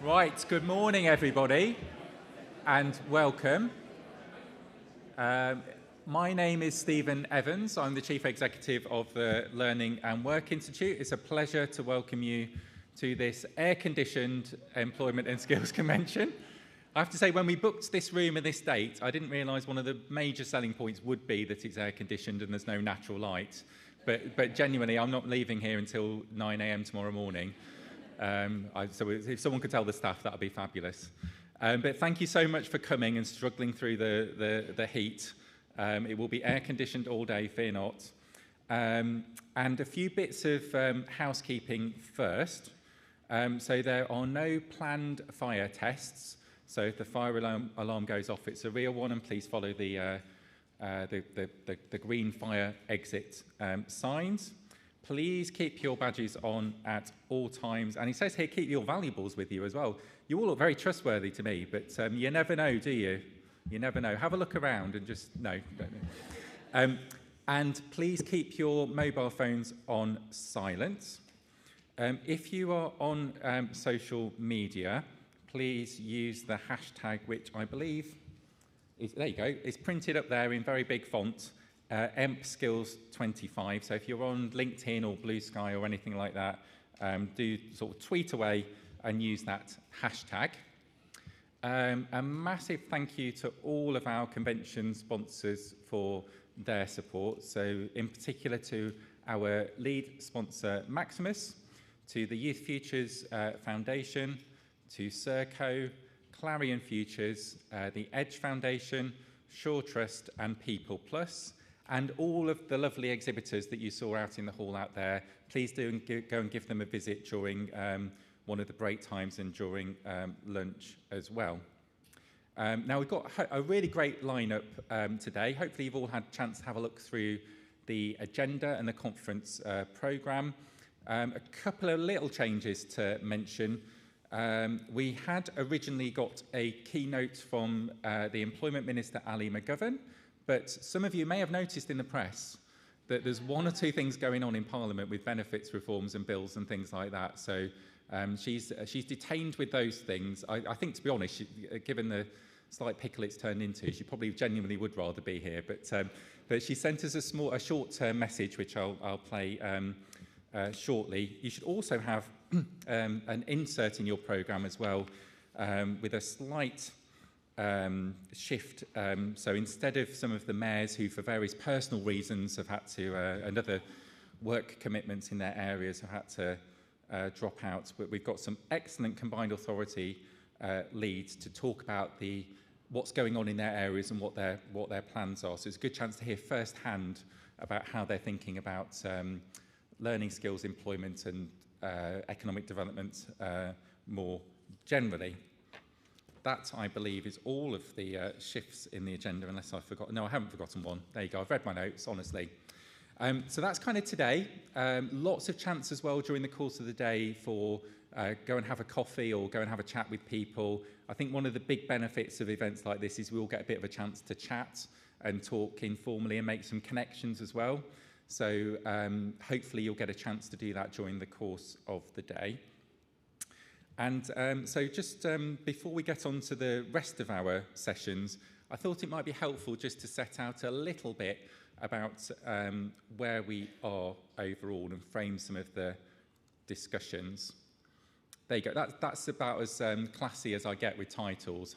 Right, good morning everybody and welcome. My name is Stephen Evans. I'm the Chief Executive of the Learning and Work Institute. It's a pleasure to welcome you to this air-conditioned Employment and Skills Convention. I have to say, when we booked this room and this date, I didn't realise one of the major selling points would be that it's air-conditioned and there's no natural light. But genuinely, I'm not leaving here until 9 a.m. tomorrow morning. So if someone could tell the staff, that would be fabulous. But thank you so much for coming and struggling through the heat. It will be air-conditioned all day, fear not. And a few bits of housekeeping first. So there are no planned fire tests. So if the fire alarm goes off, it's a real one, and please follow the green fire exit signs. Please keep your badges on at all times. And he says here, keep your valuables with you as well. You all look very trustworthy to me, but you never know, do you? You never know. Have a look around and just, no, don't know. And please keep your mobile phones on silent. If you are on social media, please use the hashtag, which I believe is, there you go, it's printed up there in very big font. EmpSkills25. So if you're on LinkedIn or Blue Sky or anything like that, do sort of tweet away and use that hashtag. A massive thank you to all of our convention sponsors for their support. So in particular to our lead sponsor Maximus, to the Youth Futures Foundation, to Serco, Clarion Futures, the Edge Foundation, Shaw Trust and People Plus. And all of the lovely exhibitors that you saw out in the hall out there, please do go and give them a visit during one of the break times and during lunch as well. Now, we've got a really great lineup today. Hopefully, you've all had a chance to have a look through the agenda and the conference programme. A couple of little changes to mention. We had originally got a keynote from the Employment Minister, Ali McGovern, but some of you may have noticed in the press that there's one or two things going on in Parliament with benefits reforms and bills and things like that. So she's detained with those things. I think, to be honest, given the slight pickle it's turned into, she probably genuinely would rather be here. But she sent us a short-term message, which I'll play shortly. You should also have an insert in your programme as well with a slight shift. So instead of some of the mayors who, for various personal reasons, have had to, and other work commitments in their areas, have had to drop out, but we've got some excellent combined authority leads to talk about what's going on in their areas and what their plans are. So it's a good chance to hear firsthand about how they're thinking about learning skills, employment and economic development more generally. That, I believe, is all of the shifts in the agenda, unless I've forgotten. No, I haven't forgotten one. There you go. I've read my notes, honestly. So that's kind of today. Lots of chance as well during the course of the day for go and have a coffee or go and have a chat with people. I think one of the big benefits of events like this is we all get a bit of a chance to chat and talk informally and make some connections as well. So hopefully you'll get a chance to do that during the course of the day. And so just before we get on to the rest of our sessions, I thought it might be helpful just to set out a little bit about where we are overall and frame some of the discussions. There you go. That's about as classy as I get with titles.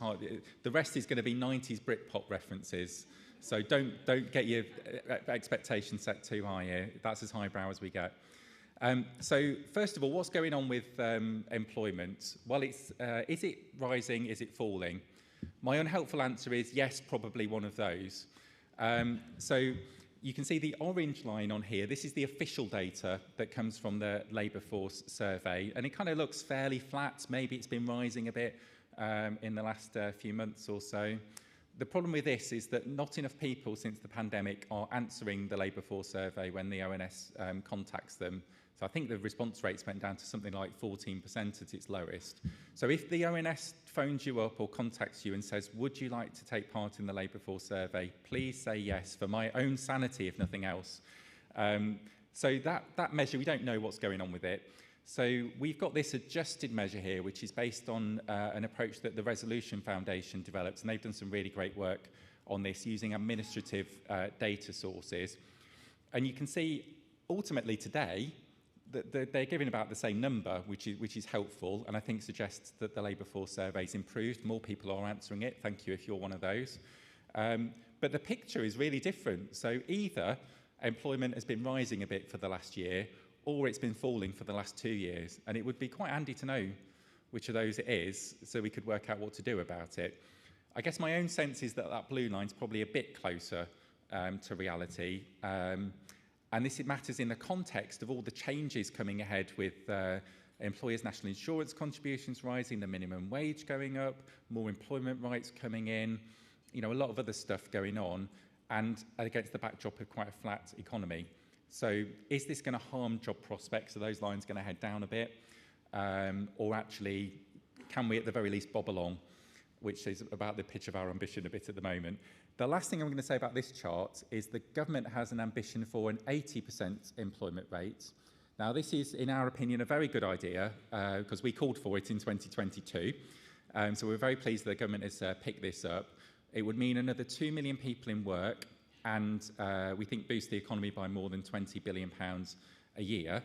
The rest is going to be 90s Britpop references. So don't get your expectations set too high here. That's as highbrow as we get. So first of all, what's going on with employment? Well, is it rising? Is it falling? My unhelpful answer is yes, probably one of those. So you can see the orange line on here. This is the official data that comes from the Labour Force survey, and it kind of looks fairly flat. Maybe it's been rising a bit in the last few months or so. The problem with this is that not enough people since the pandemic are answering the Labour Force survey when the ONS contacts them. So I think the response rates went down to something like 14% at its lowest. So if the ONS phones you up or contacts you and says, would you like to take part in the Labour Force survey, please say yes, for my own sanity, if nothing else. So that measure, we don't know what's going on with it. So we've got this adjusted measure here, which is based on an approach that the Resolution Foundation developed, and they've done some really great work on this using administrative data sources. And you can see ultimately today that they're giving about the same number, which is helpful, and I think suggests that the labour force survey's improved. More people are answering it. Thank you if you're one of those. But the picture is really different. So either employment has been rising a bit for the last year, or it's been falling for the last 2 years. And it would be quite handy to know which of those it is, so we could work out what to do about it. I guess my own sense is that that blue line's probably a bit closer to reality. And this matters in the context of all the changes coming ahead with employers' national insurance contributions rising, the minimum wage going up, more employment rights coming in, a lot of other stuff going on, and against the backdrop of quite a flat economy. So is this going to harm job prospects? Are those lines going to head down a bit? Or actually, can we at the very least bob along, which is about the pitch of our ambition a bit at the moment. The last thing I'm going to say about this chart is the government has an ambition for an 80% employment rate. Now, this is, in our opinion, a very good idea because we called for it in 2022. So we're very pleased that the government has picked this up. It would mean another 2 million people in work and we think boost the economy by more than £20 billion a year.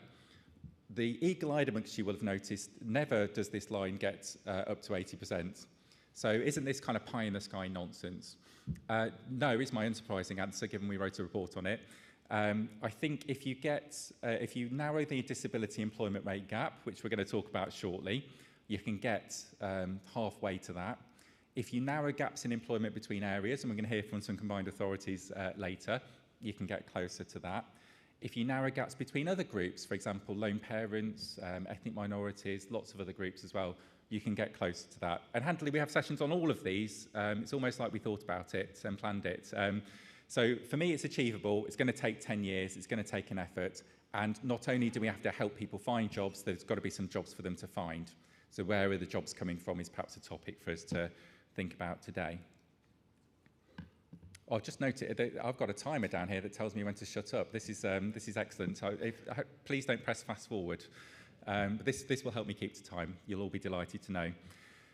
The eagle-eyed amongst you will have noticed never does this line get up to 80%. So isn't this kind of pie-in-the-sky nonsense? No is my unsurprising answer, given we wrote a report on it. I think if you narrow the disability employment rate gap, which we're going to talk about shortly, you can get halfway to that. If you narrow gaps in employment between areas, and we're going to hear from some combined authorities later, you can get closer to that. If you narrow gaps between other groups, for example, lone parents, ethnic minorities, lots of other groups as well, you can get closer to that. And handily, we have sessions on all of these. It's almost like we thought about it and planned it. So for me, it's achievable. It's going to take 10 years. It's going to take an effort. And not only do we have to help people find jobs, there's got to be some jobs for them to find. So where are the jobs coming from is perhaps a topic for us to think about today. I'll just note it. I've got a timer down here that tells me when to shut up. This is excellent. So please don't press fast forward. But this will help me keep to time. You'll all be delighted to know.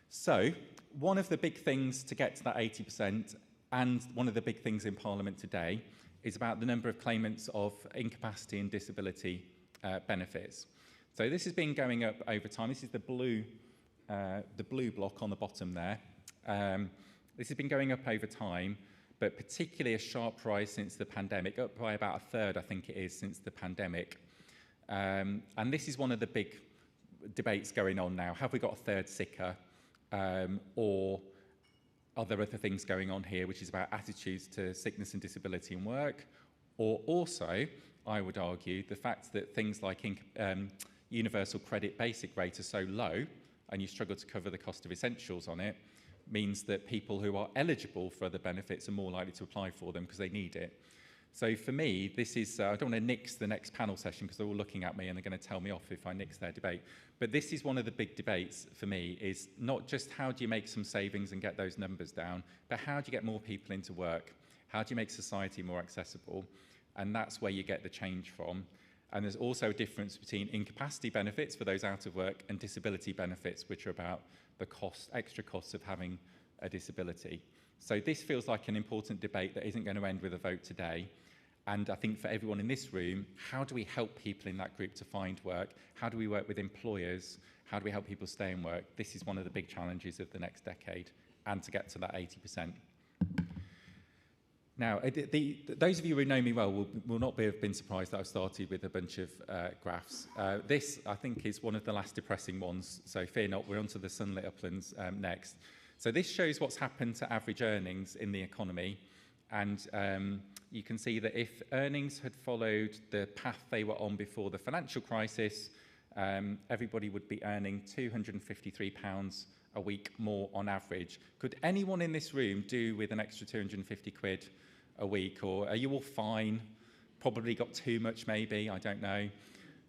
So one of the big things to get to that 80%, and one of the big things in Parliament today, is about the number of claimants of incapacity and disability benefits. So this has been going up over time. This is the blue block on the bottom there. This has been going up over time, but particularly a sharp rise since the pandemic, up by about a third, I think it is, since the pandemic. And this is one of the big debates going on now. Have we got a third sicker? Or are there other things going on here, which is about attitudes to sickness and disability in work? Or also, I would argue, the fact that things like universal credit basic rate are so low, and you struggle to cover the cost of essentials on it, means that people who are eligible for other benefits are more likely to apply for them because they need it. So for me, this is, I don't want to nix the next panel session because they're all looking at me and they're going to tell me off if I nix their debate. But this is one of the big debates for me, is not just how do you make some savings and get those numbers down, but how do you get more people into work? How do you make society more accessible? And that's where you get the change from. And there's also a difference between incapacity benefits for those out of work and disability benefits, which are about the extra costs of having a disability. So this feels like an important debate that isn't going to end with a vote today. And I think for everyone in this room, how do we help people in that group to find work? How do we work with employers? How do we help people stay in work? This is one of the big challenges of the next decade, and to get to that 80%. Now, those of you who know me well will not have been surprised that I've started with a bunch of graphs. This, I think, is one of the last depressing ones, so fear not, we're onto the sunlit uplands next. So this shows what's happened to average earnings in the economy, and you can see that if earnings had followed the path they were on before the financial crisis, everybody would be earning £253 a week more on average. Could anyone in this room do with an extra 250 quid a week, or are you all fine? Probably got too much maybe, I don't know.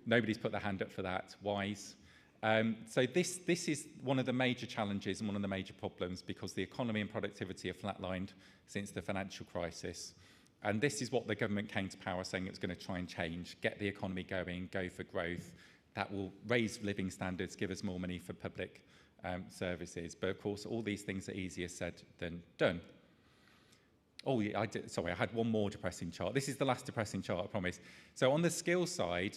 Nobody's put their hand up for that, wise. So this is one of the major challenges and one of the major problems, because the economy and productivity have flatlined since the financial crisis. And this is what the government came to power saying it was going to try and change, get the economy going, go for growth. that will raise living standards, give us more money for public services. But of course, all these things are easier said than done. Oh, yeah, I had one more depressing chart. This is the last depressing chart, I promise. So on the skills side,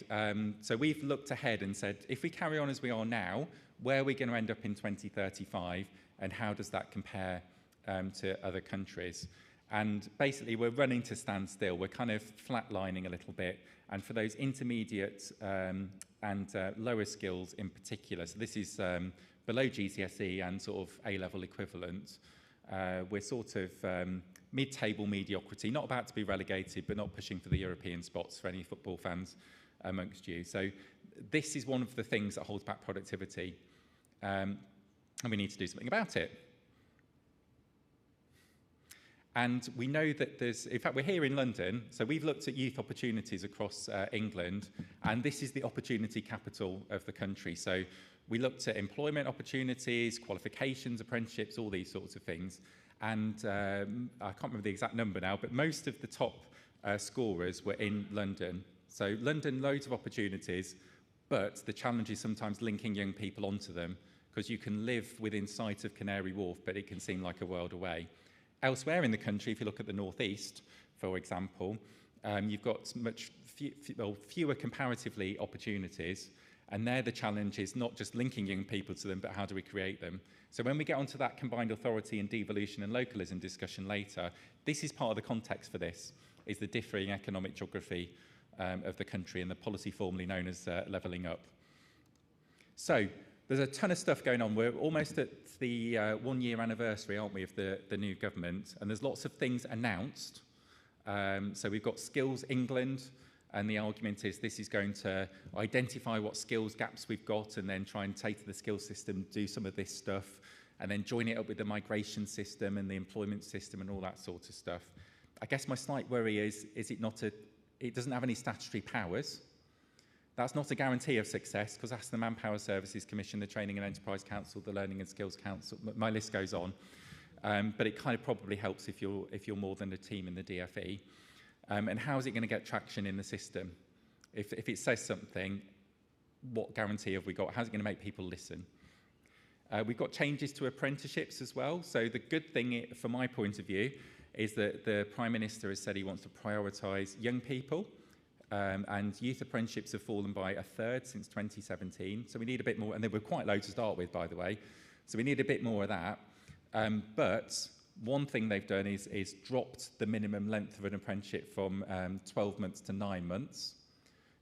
so we've looked ahead and said, if we carry on as we are now, where are we going to end up in 2035, and how does that compare to other countries? And basically, we're running to stand still. We're kind of flatlining a little bit. And for those intermediate and lower skills in particular, so this is below GCSE and sort of A-level equivalent, we're sort of mid-table mediocrity, not about to be relegated, but not pushing for the European spots for any football fans amongst you. So this is one of the things that holds back productivity, and we need to do something about it. And we know that in fact, we're here in London, so we've looked at youth opportunities across England, and this is the opportunity capital of the country. So we looked at employment opportunities, qualifications, apprenticeships, all these sorts of things. And I can't remember the exact number now, but most of the top scorers were in London. So London, loads of opportunities, but the challenge is sometimes linking young people onto them, because you can live within sight of Canary Wharf, but it can seem like a world away. Elsewhere in the country, if you look at the northeast, for example, you've got fewer comparatively opportunities, and there the challenge is not just linking young people to them, but how do we create them? So when we get onto that combined authority and devolution and localism discussion later, this is part of the context for this, is the differing economic geography of the country and the policy formerly known as levelling up. So there's a ton of stuff going on. We're almost at the 1-year anniversary, aren't we, of the new government, and there's lots of things announced. So we've got Skills England, and the argument is this is going to identify what skills gaps we've got and then try and take to the skills system, do some of this stuff, and then join it up with the migration system and the employment system and all that sort of stuff. I guess my slight worry is it doesn't have any statutory powers. That's not a guarantee of success, because that's the Manpower Services Commission, the Training and Enterprise Council, the Learning and Skills Council, my list goes on. But it kind of probably helps if you're more than a team in the DFE. And how is it going to get traction in the system? If it says something, what guarantee have we got? How's it going to make people listen? We've got changes to apprenticeships as well. So the good thing, from my point of view, is that the Prime Minister has said he wants to prioritise young people. And youth apprenticeships have fallen by a third since 2017. So we need a bit more, and they were quite low to start with, by the way. So we need a bit more of that. But one thing they've done is dropped the minimum length of an apprenticeship from 12 months to 9 months.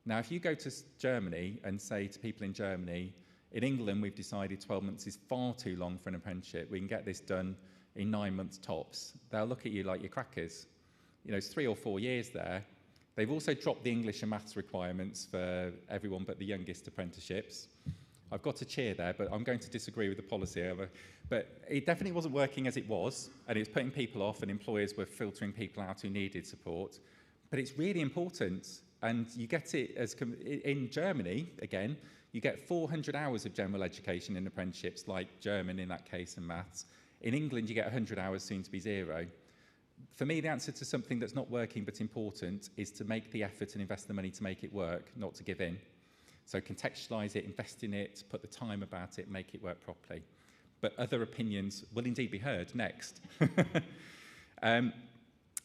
Now, if you go to Germany and say to people in Germany, in England, we've decided 12 months is far too long for an apprenticeship. We can get this done in 9 months tops. They'll look at you like you're crackers. You know, it's 3 or 4 years there. They've also dropped the English and maths requirements for everyone but the youngest apprenticeships. I've got to cheer there, but I'm going to disagree with the policy. But it definitely wasn't working as it was, and it was putting people off, and employers were filtering people out who needed support. But it's really important, and you get it in Germany, again, you get 400 hours of general education in apprenticeships, like German in that case, and maths. In England, you get 100 hours, soon to be 0. For me, the answer to something that's not working but important is to make the effort and invest the money to make it work, not to give in. So contextualise it, invest in it, put the time about it, make it work properly. But other opinions will indeed be heard next. And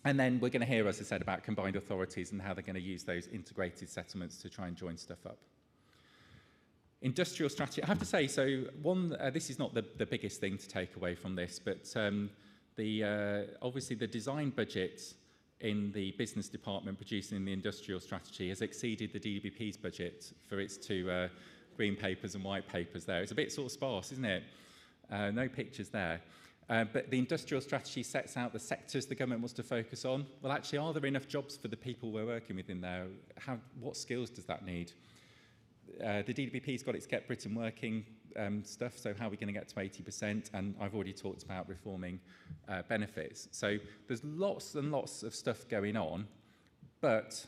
then we're going to hear, as I said, about combined authorities and how they're going to use those integrated settlements to try and join stuff up. Industrial strategy, I have to say, so this is not the biggest thing to take away from this, but obviously the design budget in the business department producing the industrial strategy has exceeded the DWP's budget for its two green papers and white papers there. It's a bit sort of sparse, isn't it? No pictures there. But the industrial strategy sets out the sectors the government wants to focus on. Well, actually, are there enough jobs for the people we're working with in there? What skills does that need? The DWP's got its Get Britain Working stuff, so how are we going to get to 80%? And I've already talked about reforming benefits. So there's lots and lots of stuff going on, but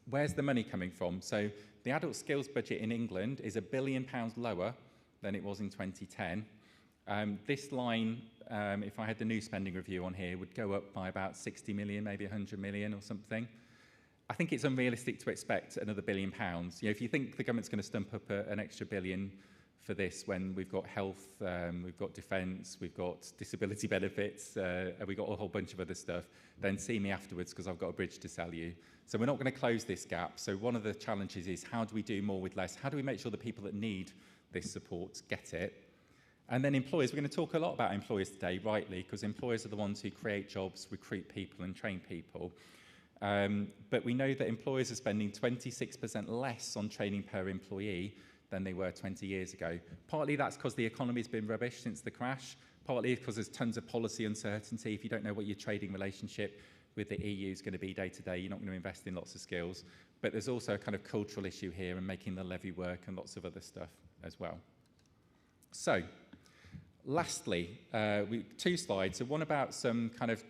where's the money coming from? So the adult skills budget in England is £1 billion lower than it was in 2010. This line, if I had the new spending review on here, would go up by about 60 million, maybe 100 million or something. I think it's unrealistic to expect another £1 billion. You know, if you think the government's going to stump up an extra billion for this when we've got health, we've got defence, we've got disability benefits, and we've got a whole bunch of other stuff, then see me afterwards because I've got a bridge to sell you. So we're not going to close this gap. So one of the challenges is how do we do more with less? How do we make sure the people that need this support get it? And then employers, we're going to talk a lot about employers today, rightly, because employers are the ones who create jobs, recruit people and train people. But we know that employers are spending 26% less on training per employee than they were 20 years ago. Partly that's because the economy's been rubbish since the crash. Partly because there's tons of policy uncertainty. If you don't know what your trading relationship with the EU is going to be day to day, you're not going to invest in lots of skills. But there's also a kind of cultural issue here and making the levy work and lots of other stuff as well. So, lastly, 2 slides. So one about some kind of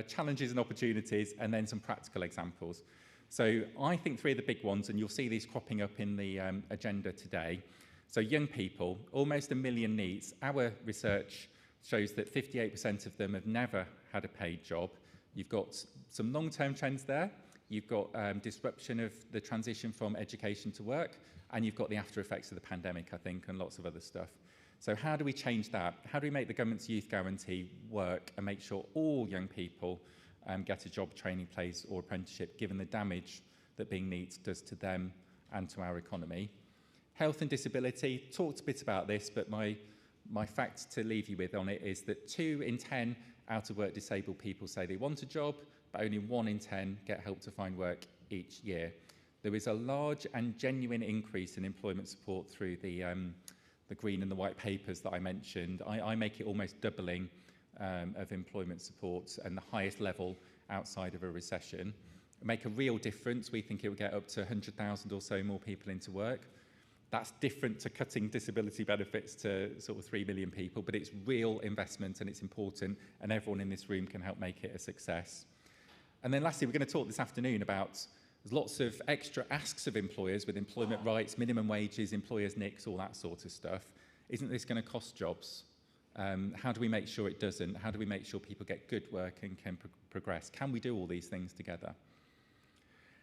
challenges and opportunities, and then some practical examples. So I think 3 of the big ones, and you'll see these cropping up in the agenda today. So young people, almost 1 million NEETs. Our research shows that 58% of them have never had a paid job. You've got some long-term trends there. You've got disruption of the transition from education to work, and you've got the after effects of the pandemic, I think, and lots of other stuff. So how do we change that? How do we make the government's youth guarantee work and make sure all young people get a job, training place or apprenticeship, given the damage that being NEET does to them and to our economy? Health and disability, talked a bit about this, but my fact to leave you with on it is that 2 in 10 out-of-work disabled people say they want a job, but only 1 in 10 get help to find work each year. There is a large and genuine increase in employment support through the green and the white papers that I mentioned. I make it almost doubling of employment support and the highest level outside of a recession. Make a real difference. We think it will get up to 100,000 or so more people into work. That's different to cutting disability benefits to sort of 3 million people, but it's real investment and it's important, and everyone in this room can help make it a success. And then lastly, we're going to talk this afternoon about there's lots of extra asks of employers with employment rights, minimum wages, employers' NICs, all that sort of stuff. Isn't this going to cost jobs? How do we make sure it doesn't? How do we make sure people get good work and can progress? Can we do all these things together?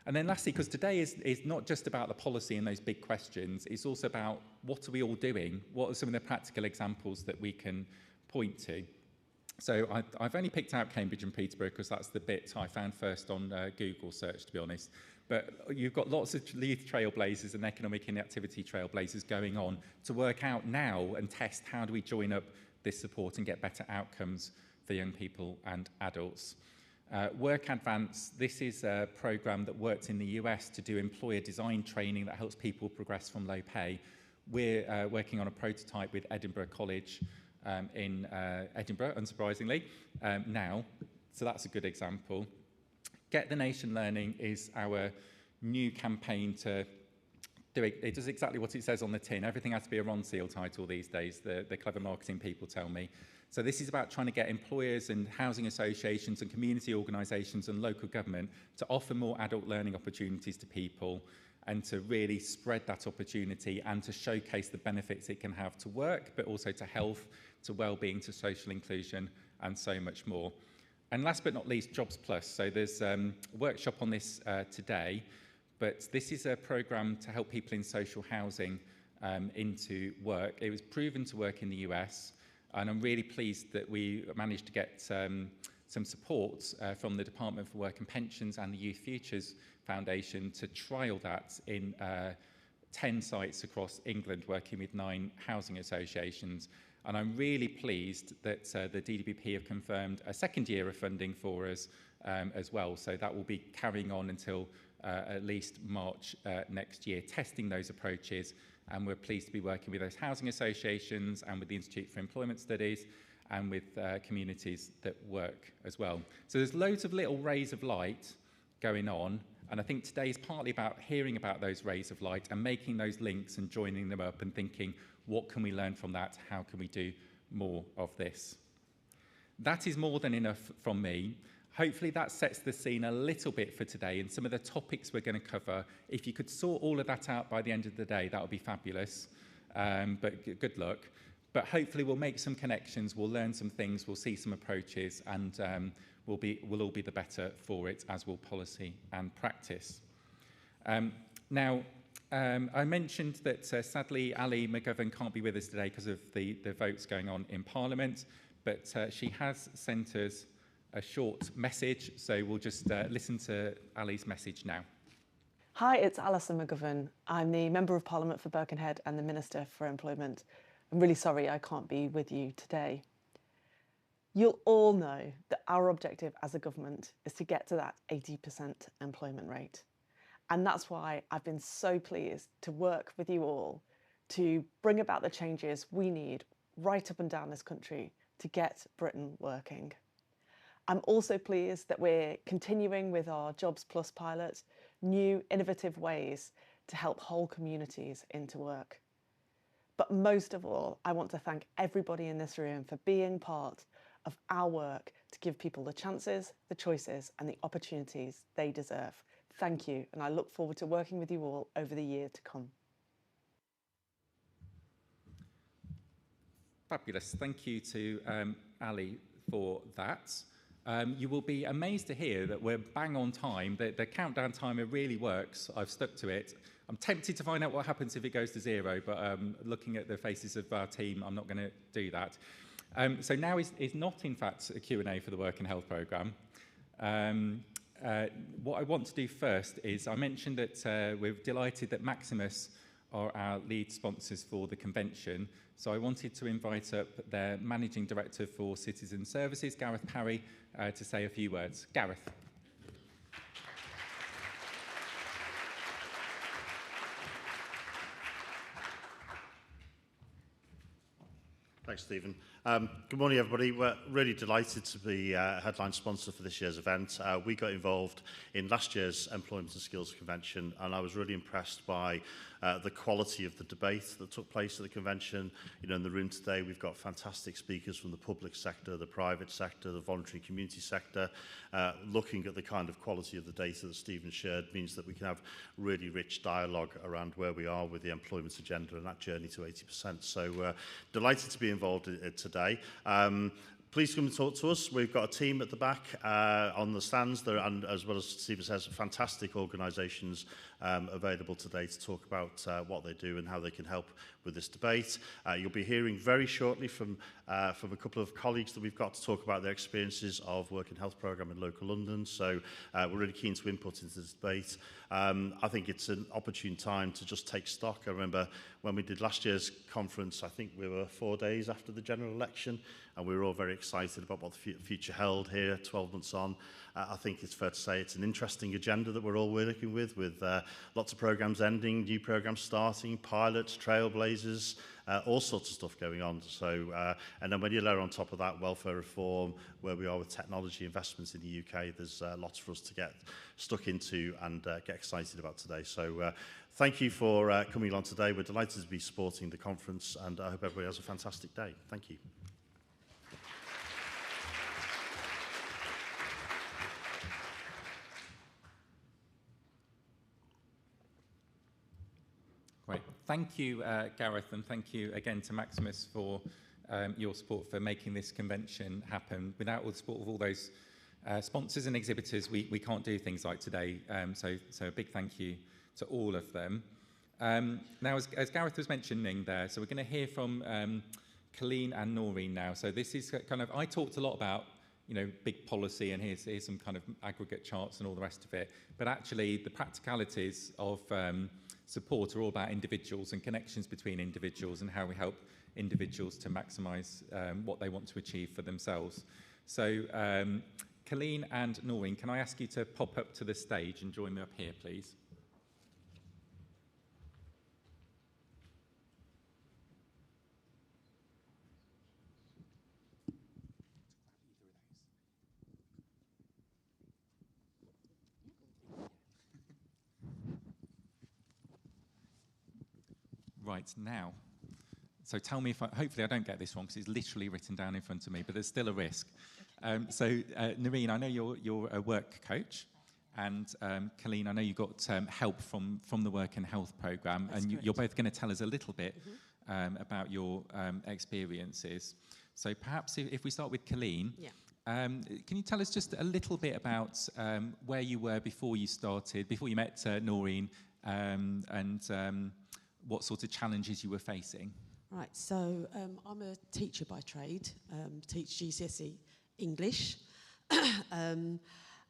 And then lastly, because today is not just about the policy and those big questions, it's also about what are we all doing? What are some of the practical examples that we can point to? So I've only picked out Cambridge and Peterborough because that's the bit I found first on Google search, to be honest. But you've got lots of youth trailblazers and economic inactivity trailblazers going on to work out now and test how do we join up this support and get better outcomes for young people and adults. Work Advance, this is a program that worked in the US to do employer design training that helps people progress from low pay. We're working on a prototype with Edinburgh College in Edinburgh, unsurprisingly, now. So that's a good example. Get the Nation Learning is our new campaign to do it. It does exactly what it says on the tin. Everything has to be a Ron Seal title these days, the clever marketing people tell me. So this is about trying to get employers and housing associations and community organisations and local government to offer more adult learning opportunities to people and to really spread that opportunity and to showcase the benefits it can have to work, but also to health, to well-being, to social inclusion, and so much more. And last but not least, Jobs Plus. So there's a workshop on this today, but this is a programme to help people in social housing into work. It was proven to work in the US, and I'm really pleased that we managed to get some support from the Department for Work and Pensions and the Youth Futures Foundation to trial that in 10 sites across England, working with 9 housing associations. And I'm really pleased that the DWP have confirmed a second year of funding for us as well. So that will be carrying on until at least March next year, testing those approaches. And we're pleased to be working with those housing associations and with the Institute for Employment Studies and with communities that work as well. So there's loads of little rays of light going on. And I think today is partly about hearing about those rays of light and making those links and joining them up and thinking, what can we learn from that? How can we do more of this? That is more than enough from me. Hopefully that sets the scene a little bit for today and some of the topics we're going to cover. If you could sort all of that out by the end of the day, that would be fabulous. But good luck. But hopefully we'll make some connections, we'll learn some things, we'll see some approaches, and will all be the better for it, as will policy and practice. I mentioned that sadly Ali McGovern can't be with us today because of the votes going on in Parliament, but she has sent us a short message, so we'll just listen to Ali's message now. Hi, it's Alison McGovern. I'm the Member of Parliament for Birkenhead and the Minister for Employment. I'm really sorry I can't be with you today. You'll all know that our objective as a government is to get to that 80% employment rate. And that's why I've been so pleased to work with you all to bring about the changes we need right up and down this country to get Britain working. I'm also pleased that we're continuing with our Jobs Plus pilot, new innovative ways to help whole communities into work. But most of all, I want to thank everybody in this room for being part of our work to give people the chances, the choices and the opportunities they deserve. Thank you, and I look forward to working with you all over the year to come. Fabulous. Thank you to Ali for that. You will be amazed to hear that we're bang on time. The countdown timer really works. I've stuck to it. I'm tempted to find out what happens if it goes to 0, but looking at the faces of our team, I'm not going to do that. So now is not, in fact, a Q&A for the Work and Health programme. What I want to do first is, I mentioned that we're delighted that Maximus are our lead sponsors for the convention. So I wanted to invite up their Managing Director for Citizen Services, Gareth Parry, to say a few words. Gareth. Thanks, Stephen. Good morning, everybody. We're really delighted to be headline sponsor for this year's event. We got involved in last year's Employment and Skills Convention, and I was really impressed by the quality of the debate that took place at the convention. You know, in the room today, we've got fantastic speakers from the public sector, the private sector, the voluntary community sector. Looking at the kind of quality of the data that Stephen shared means that we can have really rich dialogue around where we are with the employment agenda and that journey to 80%. So delighted to be involved today. Please come and talk to us. We've got a team at the back on the stands there, and as well as Stephen says, fantastic organisations available today to talk about what they do and how they can help with this debate. You'll be hearing very shortly from a couple of colleagues that we've got to talk about their experiences of Work and Health programme in local London. So we're really keen to input into this debate. I think it's an opportune time to just take stock. I remember when we did last year's conference, I think we were 4 days after the general election, and we were all very excited about what the future held here 12 months on. I think it's fair to say it's an interesting agenda that we're all working with lots of programmes ending, new programmes starting, pilots, trailblazers, all sorts of stuff going on. So, and then when you layer on top of that welfare reform, where we are with technology investments in the UK, there's lots for us to get stuck into and get excited about today. So thank you for coming along today. We're delighted to be supporting the conference, and I hope everybody has a fantastic day. Thank you. Great. Thank you, Gareth, and thank you again to Maximus for your support for making this convention happen. Without the support of all those sponsors and exhibitors, we can't do things like today. So a big thank you to all of them. Now, as Gareth was mentioning there, so we're going to hear from Colleen and Noreen now. So this is kind of, I talked a lot about, you know, big policy, and here's some kind of aggregate charts and all the rest of it. But actually, the practicalities of support are all about individuals and connections between individuals and how we help individuals to maximise what they want to achieve for themselves. So, Colleen and Noreen, can I ask you to pop up to the stage and join me up here, please? Right, now, so tell me if hopefully I don't get this wrong, because it's literally written down in front of me, but there's still a risk. So, Noreen, I know you're a work coach, and Colleen, I know you got help from the Work and Health programme, and you're both going to tell us a little bit about your experiences. So perhaps if we start with Colleen, Can you tell us just a little bit about where you were before you started, before you met Noreen, and what sort of challenges you were facing? Right, so I'm a teacher by trade, teach GCSE English,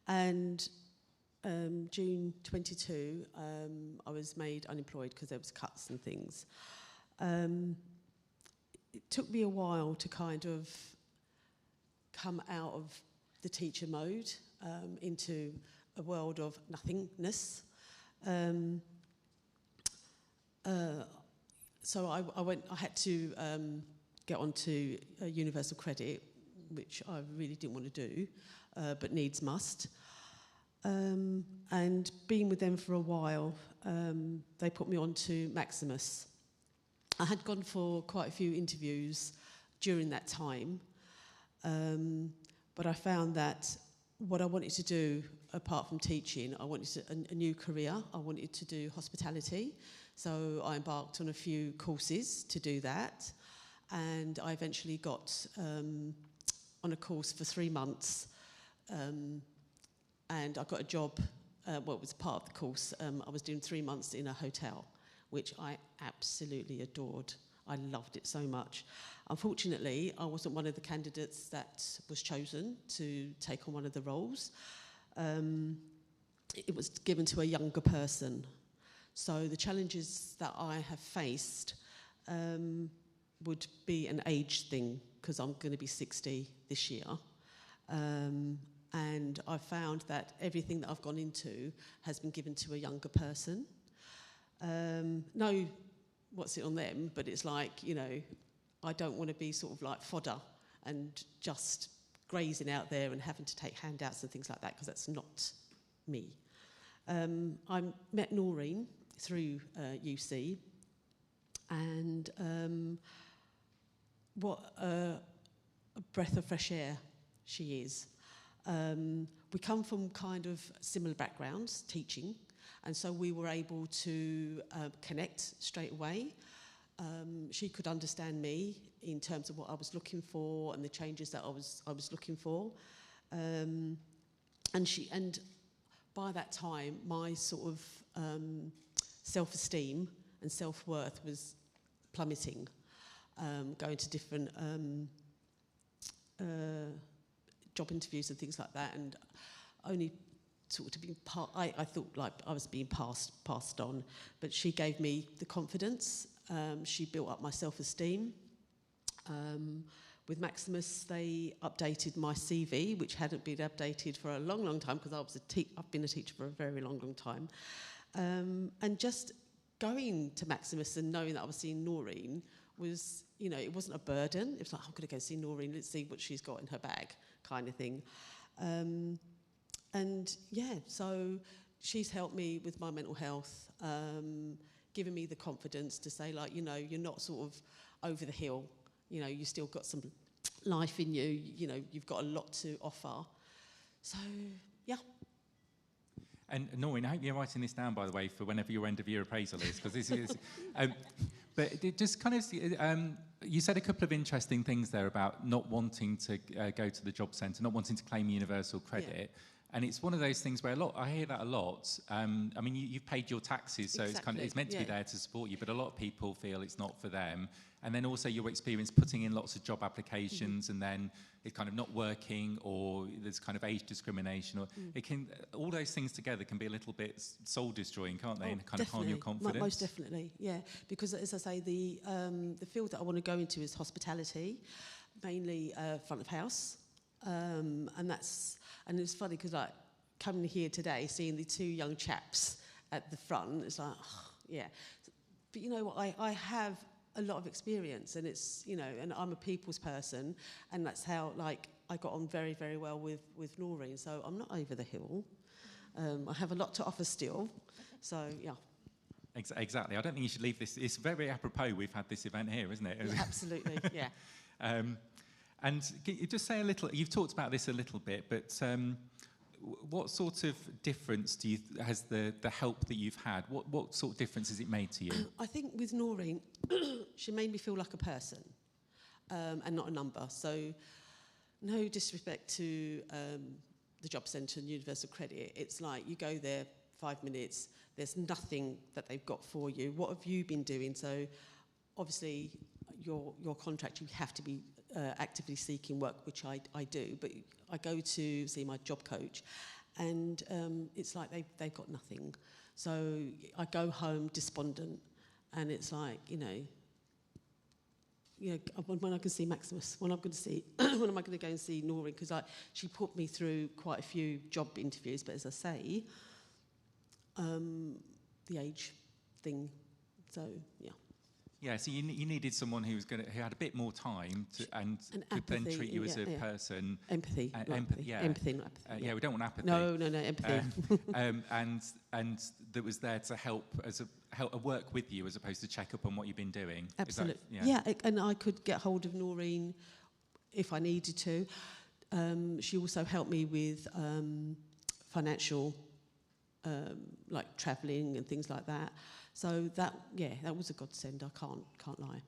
and June 22, I was made unemployed because there was cuts and things. It took me a while to kind of come out of the teacher mode into a world of nothingness. So I had to get onto Universal Credit, which I really didn't want to do, but needs must. And being with them for a while, they put me on to Maximus. I had gone for quite a few interviews during that time, but I found that what I wanted to do, apart from teaching, I wanted a new career. I wanted to do hospitality. So I embarked on a few courses to do that, and I eventually got on a course for 3 months, and I got a job. Well, it was part of the course. I was doing 3 months in a hotel, which I absolutely adored. I loved it so much. Unfortunately, I wasn't one of the candidates that was chosen to take on one of the roles. It was given to a younger person. So the challenges that I have faced would be an age thing, because I'm going to be 60 this year. And I found that everything that I've gone into has been given to a younger person. No, what's it on them, but it's like, you know, I don't want to be sort of like fodder and just grazing out there and having to take handouts and things like that, because that's not me. I met Noreen through UC, and what a breath of fresh air she is. We come from kind of similar backgrounds, teaching, and so we were able to connect straight away. She could understand me in terms of what I was looking for and the changes that I was looking for, and by that time, my sort of self-esteem and self-worth was plummeting, going to different job interviews and things like that, and only sort of being I thought like I was being passed on, but she gave me the confidence. She built up my self-esteem. With Maximus, they updated my CV, which hadn't been updated for a long, long time, because I've been a teacher for a very long, long time. And just going to Maximus and knowing that I was seeing Noreen was, you know, it wasn't a burden. It was like, I'm going to go see Noreen, let's see what she's got in her bag, kind of thing. And yeah, so she's helped me with my mental health, given me the confidence to say, like, you know, you're not sort of over the hill. You know, you still got some life in you. You know, you've got a lot to offer. So, yeah. And Noreen, I hope you're writing this down, by the way, for whenever your end of year appraisal is, because this is. But it just kind of, you said a couple of interesting things there about not wanting to go to the job centre, not wanting to claim universal credit. Yeah. And it's one of those things where I hear that a lot. I mean, you've paid your taxes, so exactly. it's meant to be there to support you, but a lot of people feel it's not for them. And then also your experience putting in lots of job applications, and then it's kind of not working, or there's kind of age discrimination, or it can, all those things together can be a little bit soul destroying, can't they? And kind of harm your confidence. Most definitely, yeah. Because as I say, the field that I want to go into is hospitality, mainly front of house, and it's funny because like coming here today, seeing the two young chaps at the front, it's like, oh, yeah. But you know what? I have a lot of experience, and it's, you know, and I'm a people's person, and that's how, like, I got on very, very well with Noreen. So I'm not over the hill. I have a lot to offer still. So yeah. Exactly. I don't think you should leave this. It's very apropos. We've had this event here, isn't it? Yeah, absolutely. Yeah. And can you just say a little? You've talked about this a little bit, but what sort of difference has the help that you've had? What sort of difference has it made to you? I think with Noreen, she made me feel like a person and not a number. So No disrespect to the Job Centre and Universal Credit. It's like you go there 5 minutes, there's nothing that they've got for you. What have you been doing? So obviously your contract, you have to be actively seeking work, which I do, but I go to see my job coach and it's like they've got nothing. So I go home despondent and it's like, you know, when I can see Maximus, when I'm going to see, when am I going to go and see Noreen? Because she put me through quite a few job interviews, but as I say, the age thing. So yeah. Yeah, so you needed someone who had a bit more time and could then treat you as a person. Empathy. Yeah. Empathy, not apathy. Yeah, we don't want apathy. No, empathy. And that was there to help work with you as opposed to check up on what you've been doing. Absolutely. Yeah, and I could get hold of Noreen if I needed to. She also helped me with financial, like travelling and things like that. So that was a godsend. I can't lie.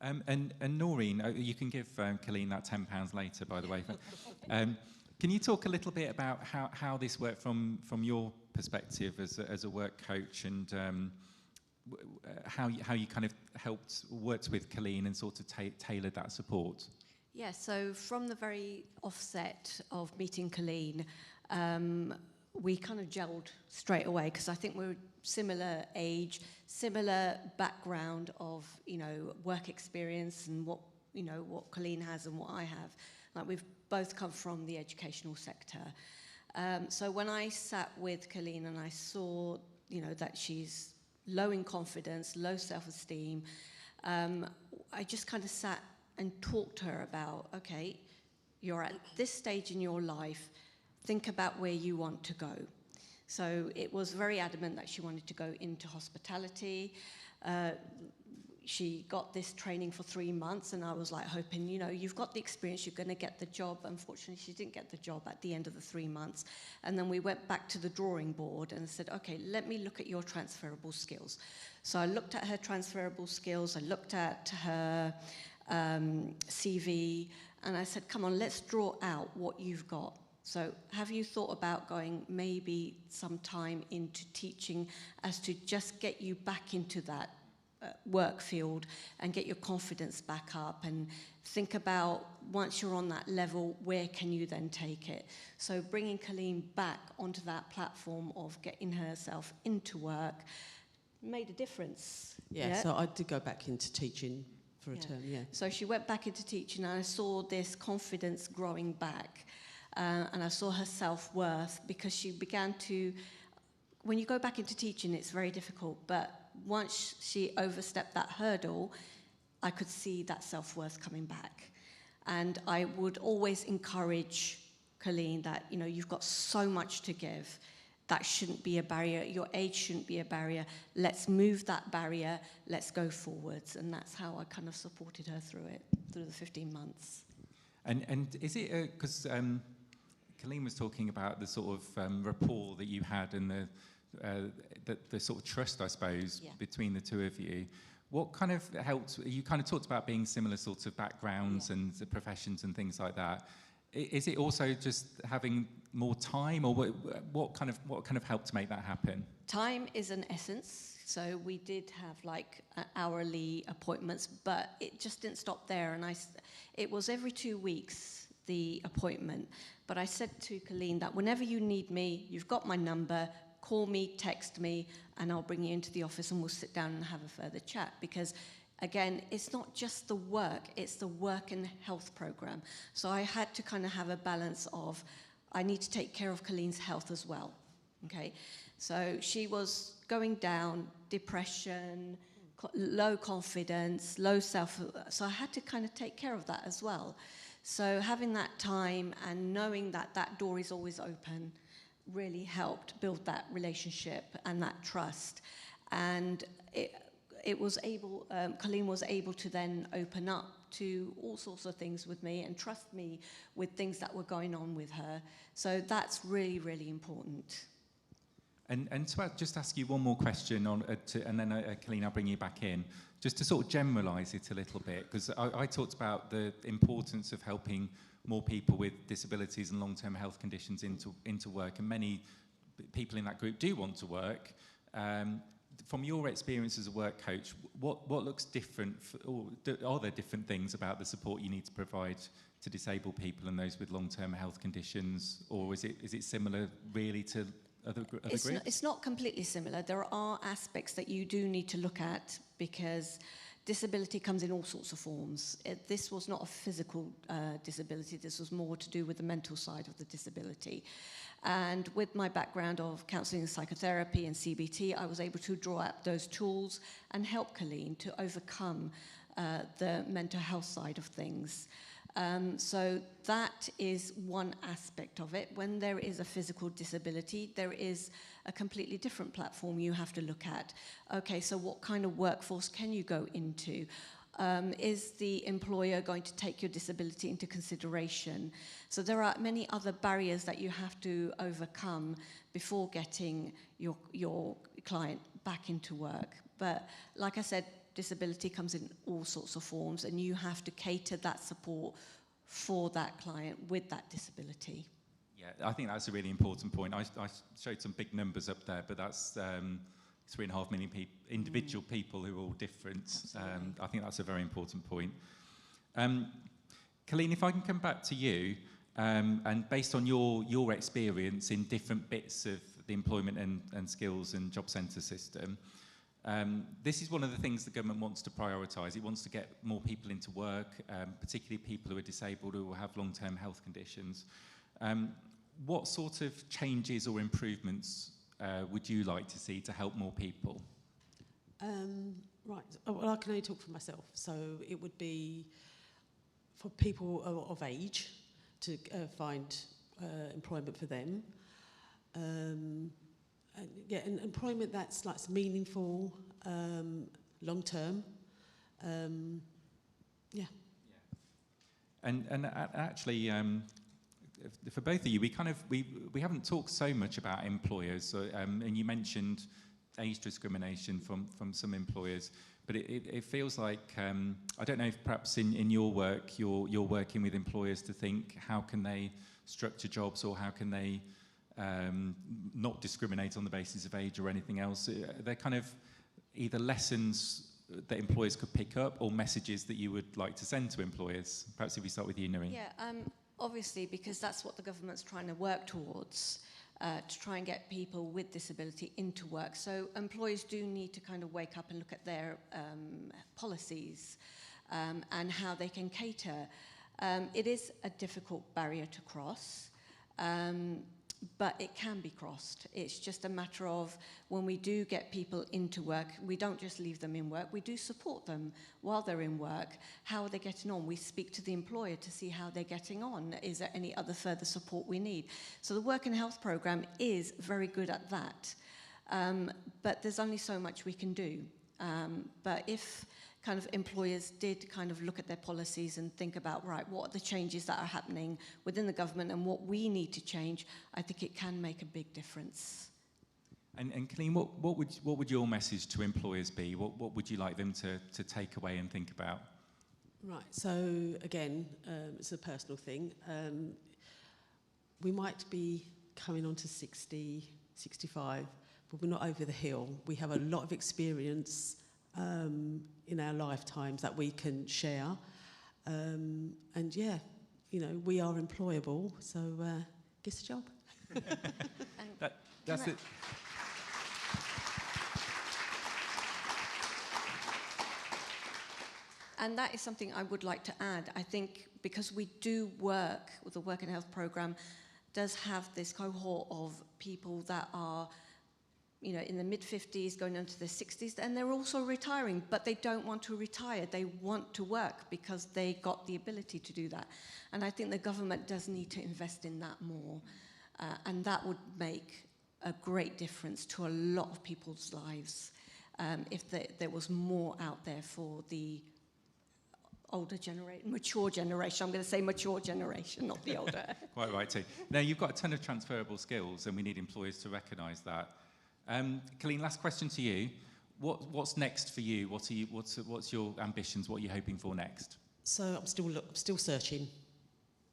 And Noreen, you can give Colleen that £10 later, by the way. Can you talk a little bit about how this worked from your perspective as a work coach, and how you kind of worked with Colleen and sort of tailored that support? Yeah, so from the very offset of meeting Colleen, we kind of gelled straight away because I think we're similar age, similar background of, work experience and what Colleen has and what I have. Like, we've both come from the educational sector. So when I sat with Colleen and I saw, that she's low in confidence, low self-esteem, I just kind of sat and talked to her about, okay, you're at this stage in your life, think about where you want to go. So it was very adamant that she wanted to go into hospitality. She got this training for 3 months, and I was like hoping, you've got the experience, you're going to get the job. Unfortunately, she didn't get the job at the end of the 3 months. And then we went back to the drawing board and said, okay, let me look at your transferable skills. So I looked at her transferable skills, I looked at her CV, and I said, come on, let's draw out what you've got. So have you thought about going maybe some time into teaching as to just get you back into that work field and get your confidence back up, and think about, once you're on that level, where can you then take it? So bringing Colleen back onto that platform of getting herself into work made a difference. Yeah, so I did go back into teaching for a term, So she went back into teaching, and I saw this confidence growing back. And I saw her self-worth, because she began to, when you go back into teaching, it's very difficult, but once she overstepped that hurdle, I could see that self-worth coming back. And I would always encourage Colleen that, you've got so much to give. That shouldn't be a barrier. Your age shouldn't be a barrier. Let's move that barrier. Let's go forwards. And that's how I kind of supported her through the 15 months. And is it, because Colleen was talking about the sort of rapport that you had and the sort of trust, I suppose, between the two of you. What kind of helped? You kind of talked about being similar sorts of backgrounds and the professions and things like that. Is it also just having more time, or what kind of helped to make that happen? Time is an essence. So we did have like hourly appointments, but it just didn't stop there. And it was every 2 weeks, the appointment. But I said to Colleen that whenever you need me, you've got my number, call me, text me, and I'll bring you into the office and we'll sit down and have a further chat. Because, again, it's not just the work, it's the work and health program. So I had to kind of have a balance of, I need to take care of Colleen's health as well, okay? So she was going down, depression, low confidence, low self, so I had to kind of take care of that as well. So having that time and knowing that that door is always open really helped build that relationship and that trust. And it was able, Colleen was able to then open up to all sorts of things with me and trust me with things that were going on with her. So that's really, really important. And to just ask you one more question on, and then Colleen, I'll bring you back in, just to sort of generalise it a little bit, because I talked about the importance of helping more people with disabilities and long-term health conditions into work, and many people in that group do want to work. From your experience as a work coach, what looks different, or are there different things about the support you need to provide to disabled people and those with long-term health conditions, or is it similar really to other groups? It's not completely similar. There are aspects that you do need to look at, because disability comes in all sorts of forms. This was not a physical disability. This was more to do with the mental side of the disability. And with my background of counselling and psychotherapy and CBT, I was able to draw out those tools and help Colleen to overcome the mental health side of things. So that is one aspect of it. When there is a physical disability, there is a completely different platform you have to look at. Okay, so what kind of workforce can you go into? Is the employer going to take your disability into consideration? So there are many other barriers that you have to overcome before getting your client back into work. But like I said, disability comes in all sorts of forms, and you have to cater that support for that client with that disability. Yeah, I think that's a really important point. I showed some big numbers up there, but that's 3.5 million individual people who are all different. I think that's a very important point. Colleen, if I can come back to you, and based on your experience in different bits of the employment and skills and job centre system, this is one of the things the government wants to prioritise. It wants to get more people into work, particularly people who are disabled or have long-term health conditions. What sort of changes or improvements would you like to see to help more people? Right, well, I can only talk for myself. So it would be for people of age to find employment for them. And employment that's like meaningful, long term. Yeah. And actually, for both of you, we haven't talked so much about employers, and you mentioned age discrimination from some employers, but it feels like I don't know if perhaps in your work you're working with employers to think how can they structure jobs, or how can they not discriminate on the basis of age or anything else. They're kind of either lessons that employers could pick up or messages that you would like to send to employers. Perhaps if we start with you, Nuri. Yeah, obviously, because that's what the government's trying to work towards, to try and get people with disability into work. So employers do need to kind of wake up and look at their policies and how they can cater. It is a difficult barrier to cross. But it can be crossed. It's just a matter of when we do get people into work, we don't just leave them in work, we do support them while they're in work. How are they getting on? We speak to the employer to see how they're getting on. Is there any other further support we need? So the Work and Health Programme is very good at that. But there's only so much we can do. But if kind of employers did kind of look at their policies and think about, right, what are the changes that are happening within the government and what we need to change, I think it can make a big difference. And Colleen, what would your message to employers be? What would you like them to take away and think about? Right, so again, it's a personal thing. We might be coming on to 60, 65, but we're not over the hill. We have a lot of experience in our lifetimes that we can share. And yeah, you know, we are employable, so give us a job. That's it. And that is something I would like to add. I think because we do work with the Work and Health Programme, does have this cohort of people that are, you know, in the mid-50s, going into their 60s, and they're also retiring, but they don't want to retire. They want to work because they got the ability to do that. And I think the government does need to invest in that more. And that would make a great difference to a lot of people's lives if there was more out there for the older generation, mature generation. I'm going to say mature generation, not the older. Quite right, too. Now, you've got a ton of transferable skills, and we need employers to recognise that. Colleen, last question to you. What's next for you? What's your ambitions? What are you hoping for next? So I'm still searching.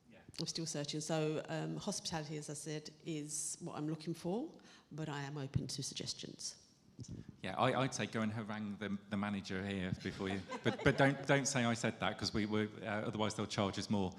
Yeah. I'm still searching. So hospitality, as I said, is what I'm looking for, but I am open to suggestions. Yeah, I'd say go and harangue the manager here before you, but don't say I said that, because otherwise they'll charge us more.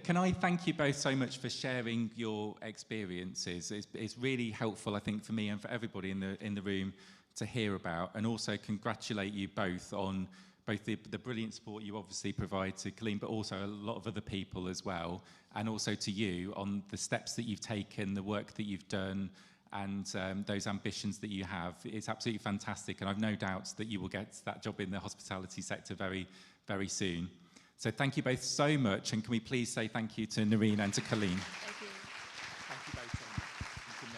Can I thank you both so much for sharing your experiences? It's really helpful, I think, for me and for everybody in the room to hear about, and also congratulate you both on both the brilliant support you obviously provide to Colleen, but also a lot of other people as well, and also to you on the steps that you've taken, the work that you've done, and those ambitions that you have. It's absolutely fantastic, and I've no doubts that you will get that job in the hospitality sector very, very soon. So thank you both so much, and can we please say thank you to Noreen and to Colleen. Thank you. Thank you both so much. Good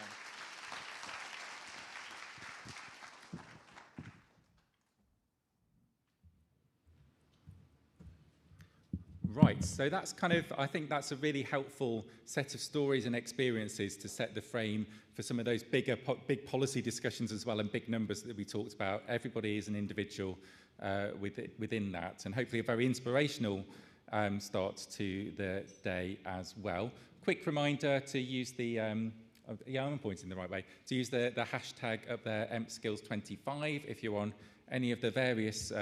night. Right, so that's I think that's a really helpful set of stories and experiences to set the frame for some of those big policy discussions as well, and big numbers that we talked about. Everybody is an individual within that, and hopefully a very inspirational start to the day as well. Quick reminder to use the, I'm pointing the right way, to use the hashtag up there, EMPSkills25, if you're on any of the various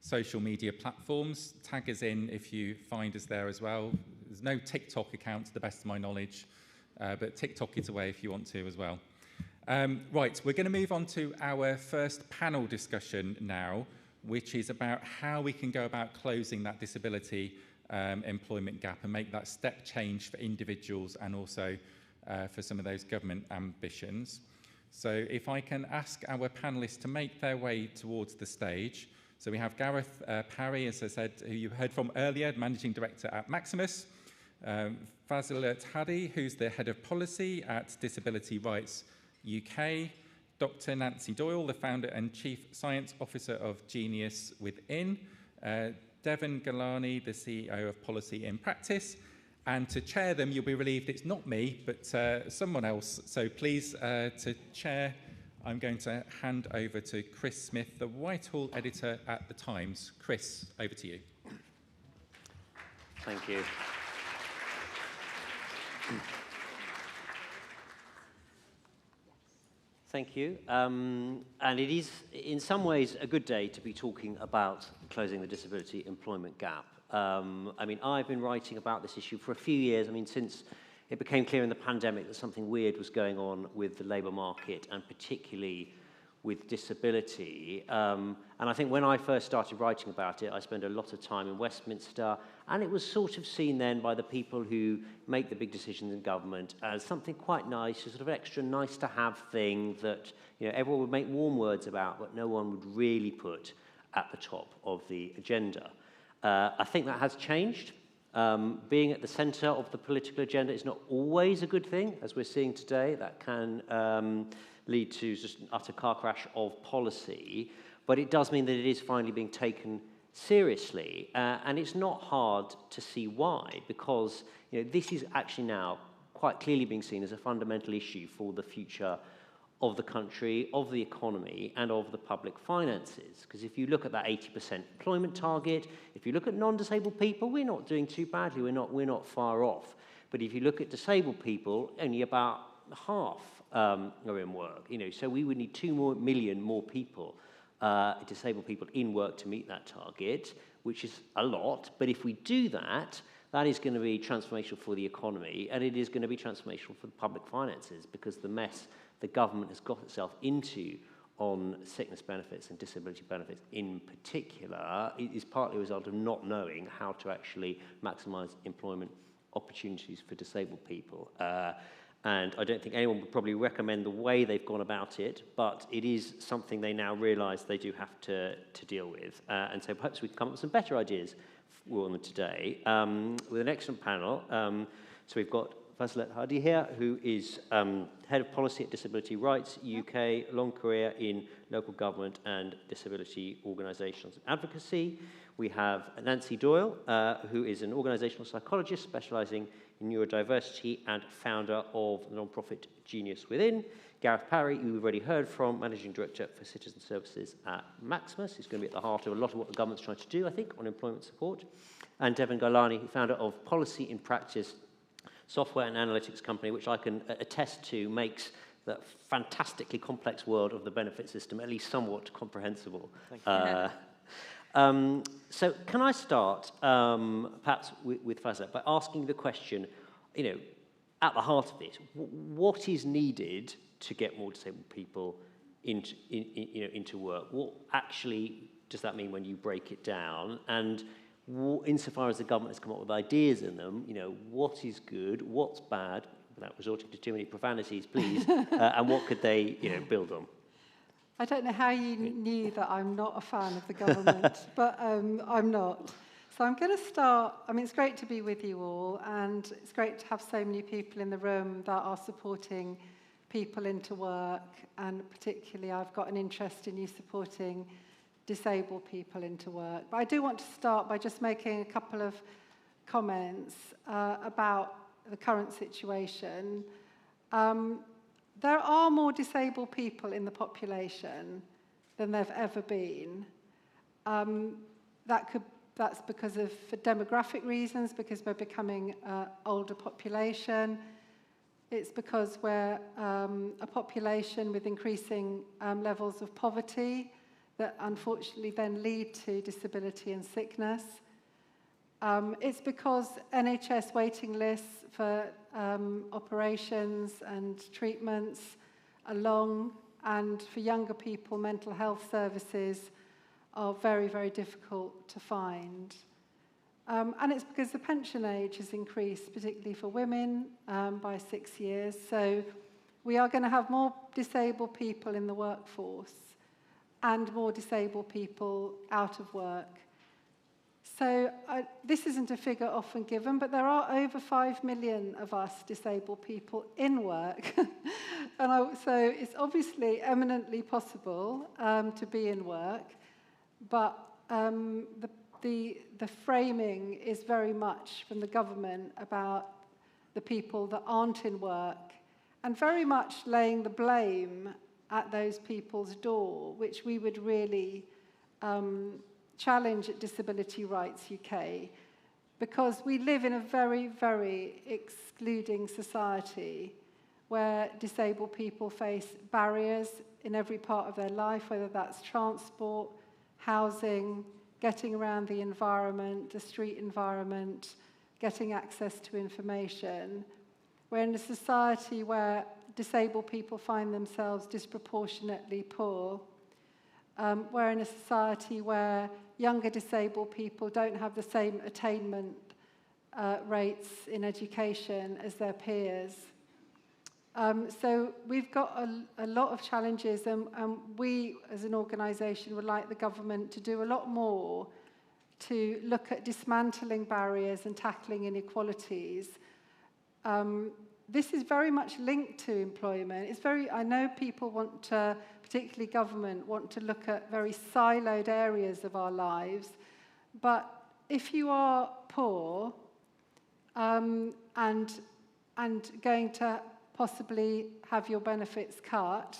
social media platforms. Tag us in if you find us there as well. There's no TikTok account to the best of my knowledge, but TikTok it away if you want to as well. Right, we're going to move on to our first panel discussion now, which is about how we can go about closing that disability employment gap and make that step change for individuals and also for some of those government ambitions. So if I can ask our panellists to make their way towards the stage. So we have Gareth Parry, as I said, who you heard from earlier, Managing Director at Maximus. Fazilet Hadi, who's the Head of Policy at Disability Rights UK. Dr. Nancy Doyle, the Founder and Chief Science Officer of Genius Within. Devon Galani, the CEO of Policy in Practice. And to chair them, you'll be relieved it's not me, but someone else. So please, to chair, I'm going to hand over to Chris Smith, the Whitehall editor at The Times. Chris, over to you. Thank you. Thank you. And it is, in some ways, a good day to be talking about closing the disability employment gap. I mean, I've been writing about this issue for a few years. I mean, since it became clear in the pandemic that something weird was going on with the labour market, and particularly with disability. And I think when I first started writing about it, I spent a lot of time in Westminster, and it was sort of seen then by the people who make the big decisions in government as something quite nice, a sort of extra nice to have thing that, you know, everyone would make warm words about, but no one would really put at the top of the agenda. I think that has changed. Being at the centre of the political agenda is not always a good thing, as we're seeing today. That can lead to just an utter car crash of policy, but it does mean that it is finally being taken seriously, and it's not hard to see why, because, you know, this is actually now quite clearly being seen as a fundamental issue for the future of the country, of the economy, and of the public finances. Because if you look at that 80% employment target, if you look at non-disabled people, we're not doing too badly, we're not far off. But if you look at disabled people, only about half are in work. You know, so we would need 2 million more people, disabled people in work to meet that target, which is a lot. But if we do that, that is going to be transformational for the economy, and it is going to be transformational for the public finances, because the mess the government has got itself into on sickness benefits and disability benefits in particular is partly a result of not knowing how to actually maximise employment opportunities for disabled people. And I don't think anyone would probably recommend the way they've gone about it, but it is something they now realise they do have to deal with. And so perhaps we can come up with some better ideas for them today with an excellent panel. So we've got Fazilet Hadi here, who is Head of Policy at Disability Rights UK, long career in local government and disability organisations and advocacy. We have Nancy Doyle, who is an organisational psychologist specialising in neurodiversity and founder of the non-profit Genius Within. Gareth Parry, who we've already heard from, Managing Director for Citizen Services at Maximus, who's going to be at the heart of a lot of what the government's trying to do, I think, on employment support. And Devon Gailani, founder of Policy in Practice, software and analytics company, which I can attest to makes the fantastically complex world of the benefit system at least somewhat comprehensible. Thank you. So can I start, perhaps with Fazza, by asking the question, you know, at the heart of this, what is needed to get more disabled people into work? What actually does that mean when you break it down? And insofar as the government has come up with ideas in them, you know, what is good, what's bad, without resorting to too many profanities, please, and what could they, you know, build on? I don't know how you knew that I'm not a fan of the government, but I'm not. So I'm going to start. I mean, it's great to be with you all, and it's great to have so many people in the room that are supporting people into work, and particularly I've got an interest in you supporting disabled people into work. But I do want to start by just making a couple of comments about the current situation. There are more disabled people in the population than there've ever been. That's because of for demographic reasons, because we're becoming an older population. It's because we're a population with increasing levels of poverty that unfortunately then lead to disability and sickness. It's because NHS waiting lists for operations and treatments are long, and for younger people, mental health services are very, very difficult to find. And it's because the pension age has increased, particularly for women, by 6 years. So we are going to have more disabled people in the workforce and more disabled people out of work. So this isn't a figure often given, but there are over 5 million of us disabled people in work. So it's obviously eminently possible to be in work, but the framing is very much from the government about the people that aren't in work, and very much laying the blame at those people's door, which we would really challenge at Disability Rights UK, because we live in a very, very excluding society where disabled people face barriers in every part of their life, whether that's transport, housing, getting around the environment, the street environment, getting access to information. We're in a society where disabled people find themselves disproportionately poor. We're in a society where younger disabled people don't have the same attainment rates in education as their peers. So we've got a lot of challenges, and we as an organisation would like the government to do a lot more to look at dismantling barriers and tackling inequalities. This is very much linked to employment. I know people want to, particularly government, want to look at very siloed areas of our lives, but if you are poor and going to possibly have your benefits cut,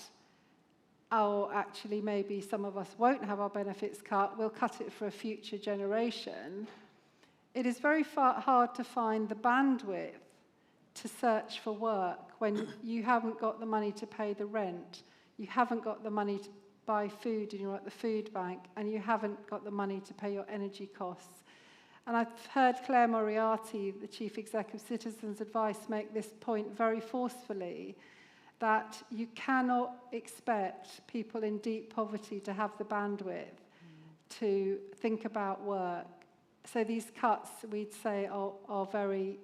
or actually maybe some of us won't have our benefits cut, we'll cut it for a future generation, it is very hard to find the bandwidth to search for work when you haven't got the money to pay the rent, you haven't got the money to buy food and you're at the food bank, and you haven't got the money to pay your energy costs. And I've heard Claire Moriarty, the Chief Exec of Citizens Advice, make this point very forcefully, that you cannot expect people in deep poverty to have the bandwidth to think about work. So these cuts, we'd say, are very,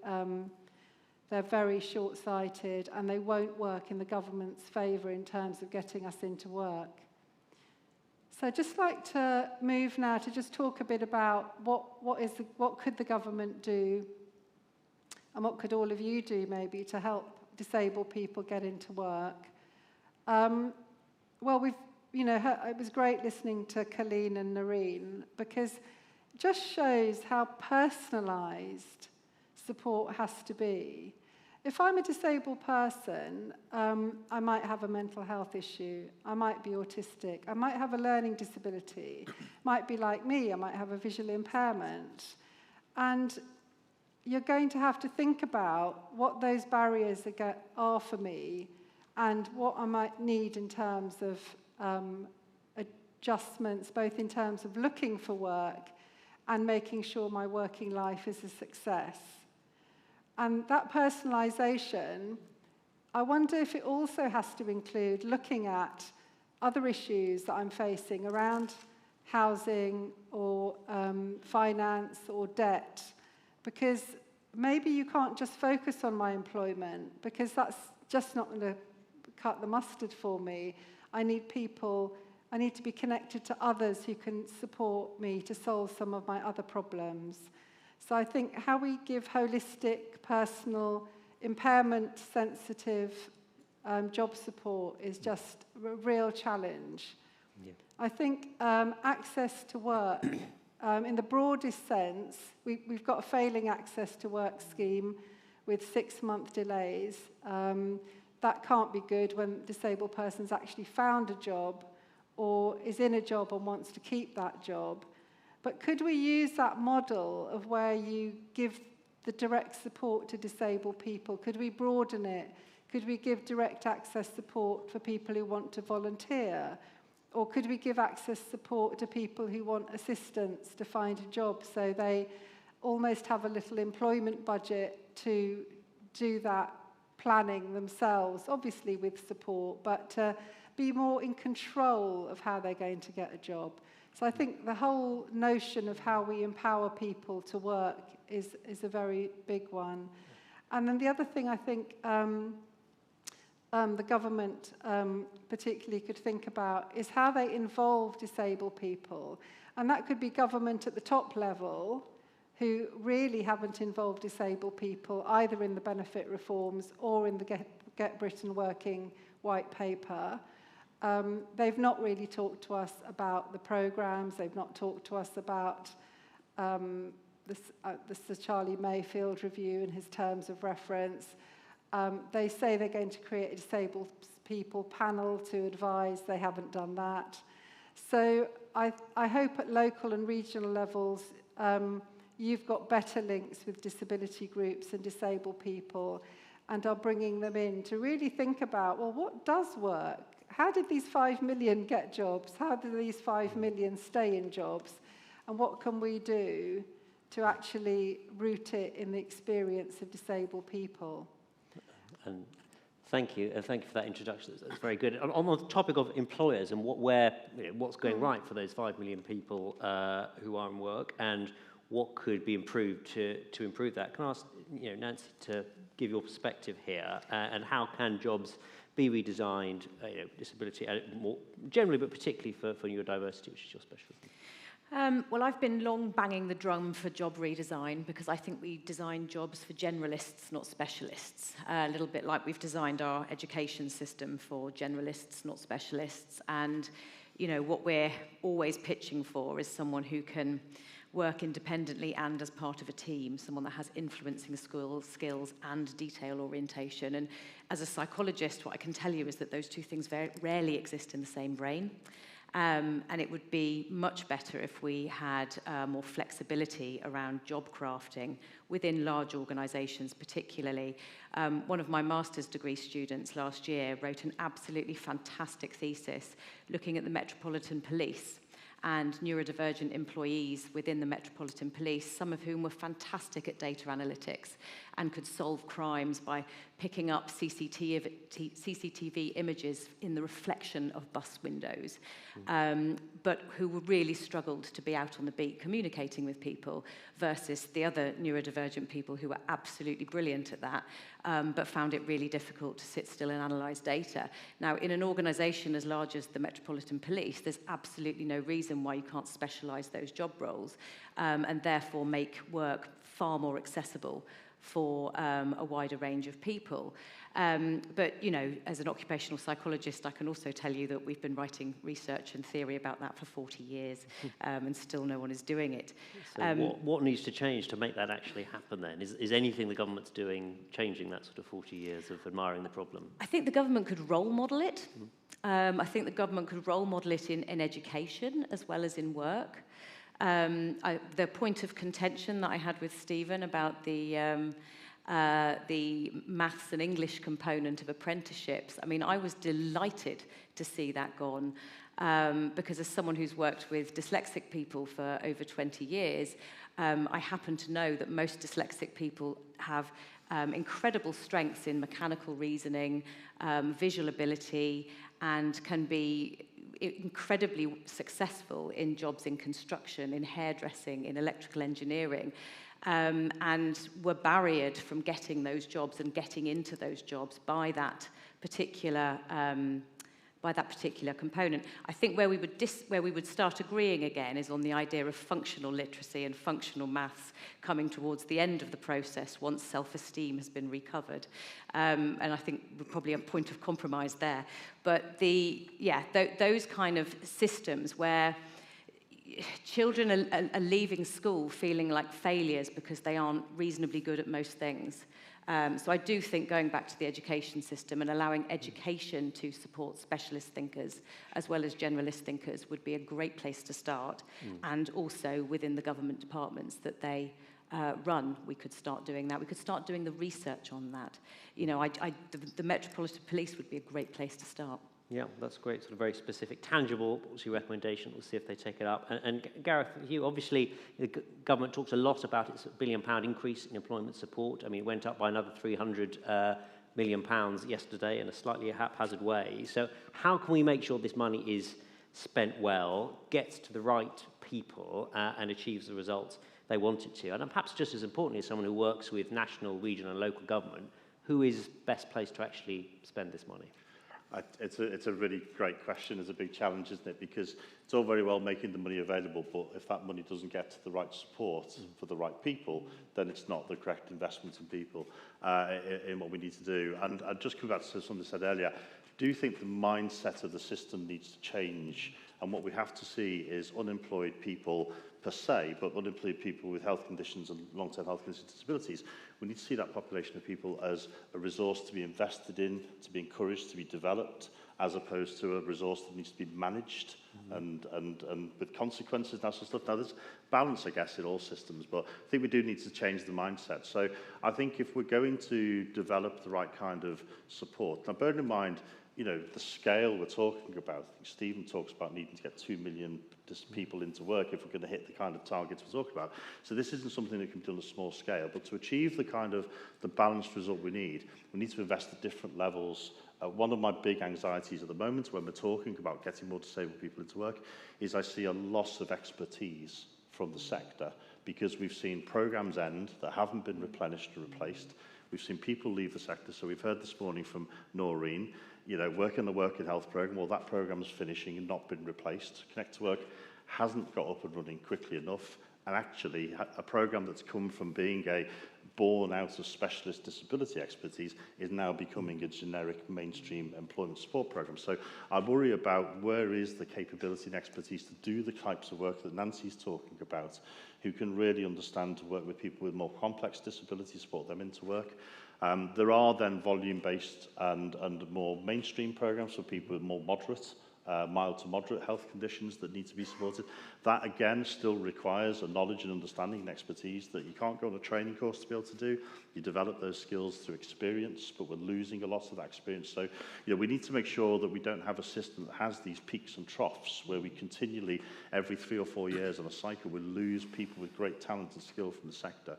they're very short-sighted, and they won't work in the government's favour in terms of getting us into work. So I'd just like to move now to just talk a bit about what could the government do, and what could all of you do maybe to help disabled people get into work. Well, it was great listening to Colleen and Noreen, because it just shows how personalised support has to be. If I'm a disabled person, I might have a mental health issue, I might be autistic, I might have a learning disability, might be like me, I might have a visual impairment. And you're going to have to think about what those barriers are for me and what I might need in terms of adjustments, both in terms of looking for work and making sure my working life is a success. And that personalisation, I wonder if it also has to include looking at other issues that I'm facing around housing or finance or debt, because maybe you can't just focus on my employment, because that's just not going to cut the mustard for me. I need people, I need to be connected to others who can support me to solve some of my other problems. So I think how we give holistic, personal, impairment-sensitive job support is just a real challenge. Yeah. I think access to work, in the broadest sense, we've got a failing access to work scheme with 6-month delays. That can't be good when a disabled person's actually found a job or is in a job and wants to keep that job. But could we use that model of where you give the direct support to disabled people? Could we broaden it? Could we give direct access support for people who want to volunteer? Or could we give access support to people who want assistance to find a job so they almost have a little employment budget to do that planning themselves, obviously with support, but to be more in control of how they're going to get a job? So I think the whole notion of how we empower people to work is a very big one. And then the other thing I think the government particularly could think about is how they involve disabled people. And that could be government at the top level, who really haven't involved disabled people either in the benefit reforms or in the Get Britain Working white paper. They've not really talked to us about the programmes, they've not talked to us about the Sir Charlie Mayfield review and his terms of reference. They say they're going to create a disabled people panel to advise, they haven't done that. So I hope at local and regional levels you've got better links with disability groups and disabled people and are bringing them in to really think about, well, what does work? How did these 5 million get jobs? How did these 5 million stay in jobs? And what can we do to actually root it in the experience of disabled people? And thank you for that introduction. That's very good. On the topic of employers and what's going right for those 5 million people who are in work, and what could be improved to improve that, can I ask Nancy to give your perspective here, and how can jobs be redesigned, disability more generally, but particularly for neurodiversity, which is your specialty? Well, I've been long banging the drum for job redesign because I think we design jobs for generalists, not specialists. A little bit like we've designed our education system for generalists, not specialists. And, what we're always pitching for is someone who can work independently and as part of a team, someone that has influencing skills and detail orientation. And as a psychologist, what I can tell you is that those two things very rarely exist in the same brain. And it would be much better if we had more flexibility around job crafting within large organisations particularly. One of my master's degree students last year wrote an absolutely fantastic thesis looking at the Metropolitan Police and neurodivergent employees within the Metropolitan Police, some of whom were fantastic at data analytics and could solve crimes by picking up CCTV images in the reflection of bus windows, but who really struggled to be out on the beat communicating with people, versus the other neurodivergent people who were absolutely brilliant at that, but found it really difficult to sit still and analyse data. Now, in an organisation as large as the Metropolitan Police, there's absolutely no reason why you can't specialise those job roles and therefore make work far more accessible for a wider range of people. But, you know, as an occupational psychologist, I can also tell you that we've been writing research and theory about that for 40 years, and still no one is doing it. So what needs to change to make that actually happen then? Is anything the government's doing changing that sort of 40 years of admiring the problem? I think the government could role model it. I think the government could role model it in education as well as in work. The point of contention that I had with Stephen about the maths and English component of apprenticeships, I mean, I was delighted to see that gone, because as someone who's worked with dyslexic people for over 20 years, I happen to know that most dyslexic people have incredible strengths in mechanical reasoning, visual ability, and can be incredibly successful in jobs in construction, in hairdressing, in electrical engineering, and were barriered from getting those jobs and getting into those jobs by that particular component. I think where we would start agreeing again is on the idea of functional literacy and functional maths coming towards the end of the process once self-esteem has been recovered. And I think we're probably a point of compromise there. But those kind of systems where children are leaving school feeling like failures because they aren't reasonably good at most things. So I do think going back to the education system and allowing education to support specialist thinkers as well as generalist thinkers would be a great place to start. And also within the government departments that they run, we could start doing that. We could start doing the research on that. You know, the Metropolitan Police would be a great place to start. Yeah, that's great, sort of very specific, tangible. What's your recommendation? We'll see if they take it up. And Gareth, you obviously, the government talks a lot about its £1 billion increase in employment support. I mean, it went up by another £300 million yesterday in a slightly haphazard way. So how can we make sure this money is spent well, gets to the right people, and achieves the results they want it to? And perhaps just as importantly, as someone who works with national, regional, and local government, who is best placed to actually spend this money? It's a really great question. It's a big challenge, isn't it? Because it's all very well making the money available, but if that money doesn't get to the right support for the right people, then it's not the correct investment in people, in what we need to do. And I'd just come back to something I said earlier. I do think the mindset of the system needs to change. And what we have to see is unemployed people per se, but unemployed people with health conditions and long-term health conditions and disabilities. We need to see that population of people as a resource to be invested in, to be encouraged, to be developed, as opposed to a resource that needs to be managed and with consequences and that sort of stuff. Now, there's balance, I guess, in all systems, but I think we do need to change the mindset. So I think if we're going to develop the right kind of support, now bearing in mind, you know, the scale we're talking about. I think Stephen talks about needing to get 2 million people into work if we're going to hit the kind of targets we're talking about. So this isn't something that can be done on a small scale, but to achieve the kind of the balanced result we need to invest at different levels. One of my big anxieties at the moment when we're talking about getting more disabled people into work is I see a loss of expertise from the sector because we've seen programs end that haven't been replenished or replaced. We've seen people leave the sector. So we've heard this morning from Noreen, you know, working the Work in Health programme. Well, that programme is finishing and not been replaced. Connect to Work hasn't got up and running quickly enough. And actually, a programme that's come from being born out of specialist disability expertise is now becoming a generic mainstream employment support programme. So I worry about where is the capability and expertise to do the types of work that Nancy's talking about, who can really understand to work with people with more complex disabilities, support them into work. There are then volume-based and more mainstream programs for people with more moderate, mild to moderate health conditions that need to be supported. That, again, still requires a knowledge and understanding and expertise that you can't go on a training course to be able to do. You develop those skills through experience, but we're losing a lot of that experience. So, you know, we need to make sure that we don't have a system that has these peaks and troughs where we continually, every 3 or 4 years on a cycle, we lose people with great talent and skill from the sector.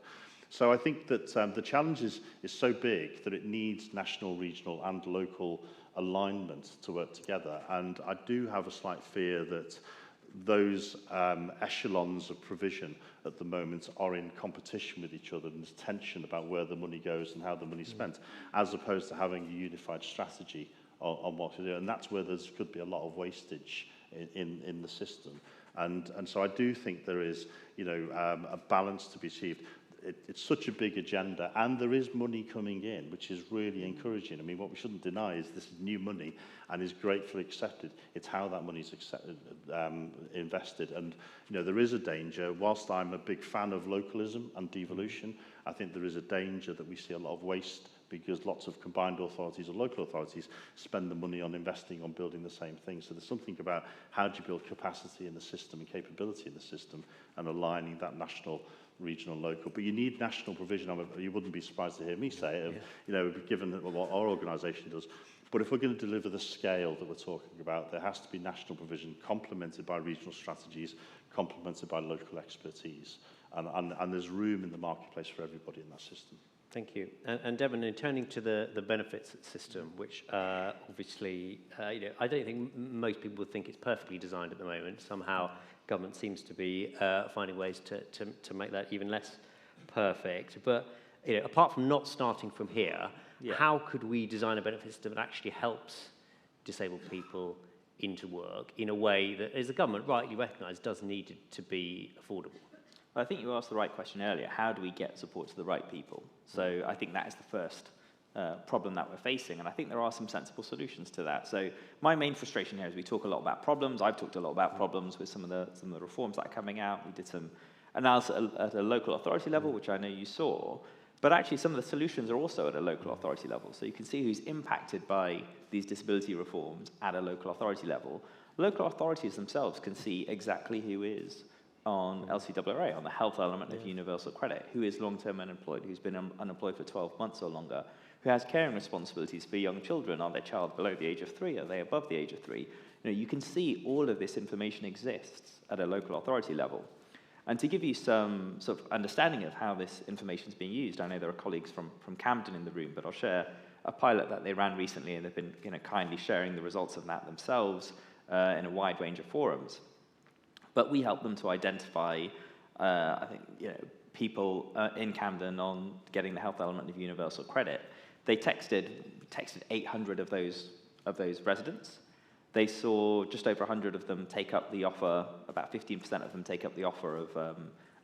So I think that the challenge is so big that it needs national, regional and local alignment to work together. And I do have a slight fear that those echelons of provision at the moment are in competition with each other, and there's tension about where the money goes and how the money's spent, as opposed to having a unified strategy on what to do. And that's where there could be a lot of wastage in the system. And so I do think there is, you know, a balance to be achieved. it's such a big agenda, and there is money coming in, which is really encouraging. I mean, what we shouldn't deny is this is new money and is gratefully accepted. It's how that money is invested. And, you know, there is a danger. Whilst I'm a big fan of localism and devolution, I think there is a danger that we see a lot of waste because lots of combined authorities or local authorities spend the money on investing on building the same thing. So there's something about how do you build capacity in the system and capability in the system and aligning that national, regional, local. But you need national provision. You wouldn't be surprised to hear me say it, you know, given what our organisation does. But if we're going to deliver the scale that we're talking about, there has to be national provision complemented by regional strategies, complemented by local expertise. And there's room in the marketplace for everybody in that system. Thank you. And Devon, in turning to the benefits system, which obviously, you know, I don't think most people think it's perfectly designed at the moment. Somehow, government seems to be finding ways to make that even less perfect. But, you know, apart from not starting from here, how could we design a benefit system that actually helps disabled people into work in a way that, as the government rightly recognised, does need to be affordable? I think you asked the right question earlier. How do we get support to the right people? So I think that is the first problem that we're facing, and I think there are some sensible solutions to that. So my main frustration here is we talk a lot about problems. I've talked a lot about problems with some of the reforms that are coming out. We did some analysis at a local authority level, which I know you saw. But actually, some of the solutions are also at a local authority level. So you can see who's impacted by these disability reforms at a local authority level. Local authorities themselves can see exactly who is on LCRRA, on the health element of universal credit, who is long-term unemployed, who's been unemployed for 12 months or longer, who has caring responsibilities for young children. Are their child below the age of 3? Are they above the age of 3? You know, you can see all of this information exists at a local authority level. And to give you some sort of understanding of how this information is being used, I know there are colleagues from Camden in the room, but I'll share a pilot that they ran recently, and they've been, you know, kindly sharing the results of that themselves in a wide range of forums. But we help them to identify, I think, you know, people in Camden on getting the health element of universal credit. They texted 800 of those residents. They saw just over 100 of them take up the offer, about 15% of them take up the offer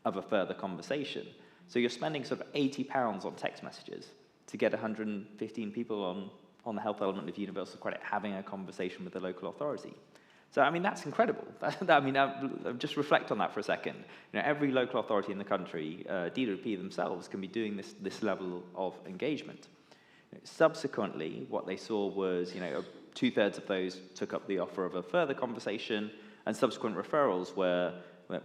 of a further conversation. So you're spending sort of £80 on text messages to get 115 people on the health element of universal credit having a conversation with the local authority. So, I mean, that's incredible. I mean, just reflect on that for a second. You know, every local authority in the country, DWP themselves, can be doing this level of engagement. Subsequently, what they saw was, you know, 2/3 of those took up the offer of a further conversation, and subsequent referrals were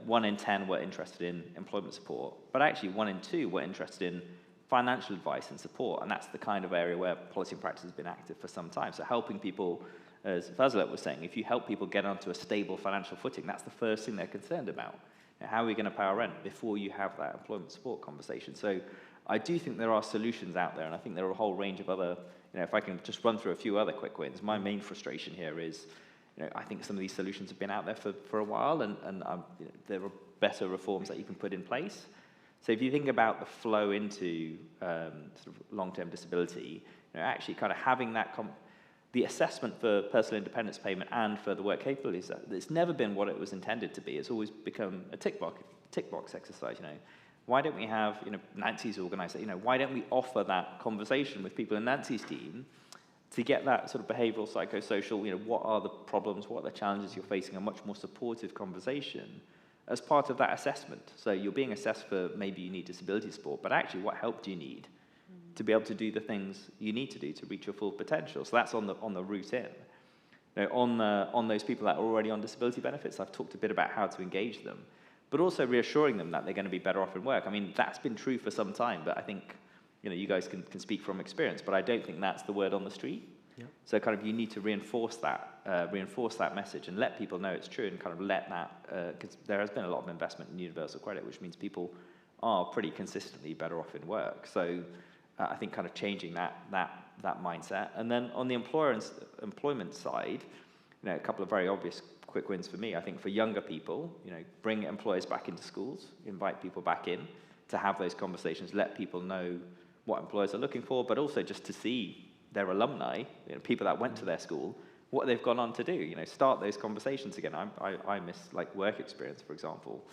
1 in 10 were interested in employment support, but actually 1 in 2 were interested in financial advice and support, and that's the kind of area where policy and practice has been active for some time. So helping people, as Fazlet was saying, if you help people get onto a stable financial footing, that's the first thing they're concerned about. You know, how are we going to pay our rent before you have that employment support conversation? So I do think there are solutions out there, and I think there are a whole range of other, you know, if I can just run through a few other quick wins. My main frustration here is, you know, I think some of these solutions have been out there for a while, and you know, there are better reforms that you can put in place. So if you think about the flow into sort of long-term disability, you know, actually kind of having that the assessment for personal independence payment and for the work capabilities, it's never been what it was intended to be. It's always become a tick box exercise, you know. Why don't we have, you know, Nancy's organised, you know, why don't we offer that conversation with people in Nancy's team to get that sort of behavioural, psychosocial, you know, what are the problems, what are the challenges you're facing, a much more supportive conversation as part of that assessment. So you're being assessed for maybe you need disability support, but actually what help do you need to be able to do the things you need to do to reach your full potential? So that's on the route in. You know, on those people that are already on disability benefits, I've talked a bit about how to engage them, but also reassuring them that they're going to be better off in work. I mean, that's been true for some time, but I think, you know, you guys can speak from experience, but I don't think that's the word on the street. Yeah. So kind of you need to reinforce that message and let people know it's true, and kind of let that, because there has been a lot of investment in universal credit, which means people are pretty consistently better off in work. So I think kind of changing that mindset. And then on the employment side, you know, a couple of very obvious quick wins for me. I think for younger people, you know, bring employers back into schools, invite people back in to have those conversations, let people know what employers are looking for, but also just to see their alumni, you know, people that went to their school, what they've gone on to do. You know, start those conversations again. I miss like work experience, for example.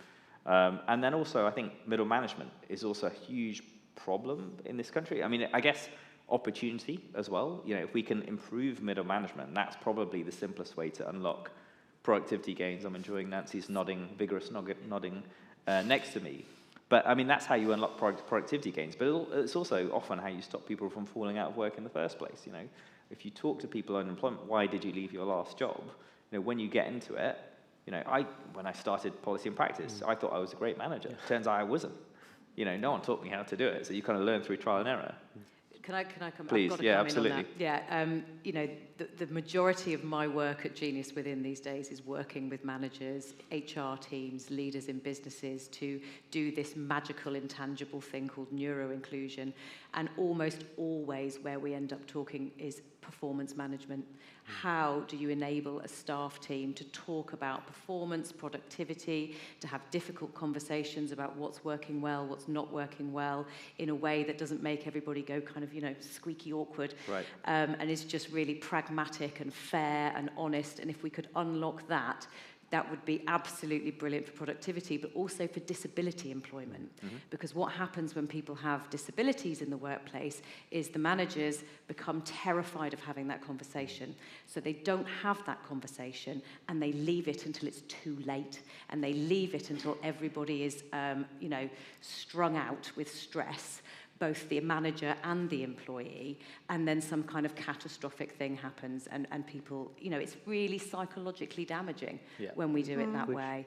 And then also, I think middle management is also a huge problem in this country. I mean, I guess opportunity as well. You know, if we can improve middle management, that's probably the simplest way to unlock productivity gains. I'm enjoying Nancy's vigorous nodding next to me. But I mean, that's how you unlock productivity gains. But it's also often how you stop people from falling out of work in the first place. You know, if you talk to people on unemployment, why did you leave your last job? You know, when you get into it, you know, when I started policy and practice, I thought I was a great manager. Turns out I wasn't. You know, no one taught me how to do it. So you kind of learn through trial and error. Can I come? Please, I've got to yeah, come absolutely. In on that. Yeah, you know, the majority of my work at Genius Within these days is working with managers, HR teams, leaders in businesses to do this magical, intangible thing called neuro-inclusion. And almost always where we end up talking is performance management. How do you enable a staff team to talk about performance, productivity, to have difficult conversations about what's working well, what's not working well, in a way that doesn't make everybody go kind of, you know, squeaky awkward, right. And is just really pragmatic and fair and honest. And if we could unlock that, that would be absolutely brilliant for productivity, but also for disability employment. Because what happens when people have disabilities in the workplace is the managers become terrified of having that conversation. So they don't have that conversation, and they leave it until it's too late. And they leave it until everybody is, you know, strung out with stress, both the manager and the employee, and then some kind of catastrophic thing happens, and people, you know, it's really psychologically damaging when we do it that way.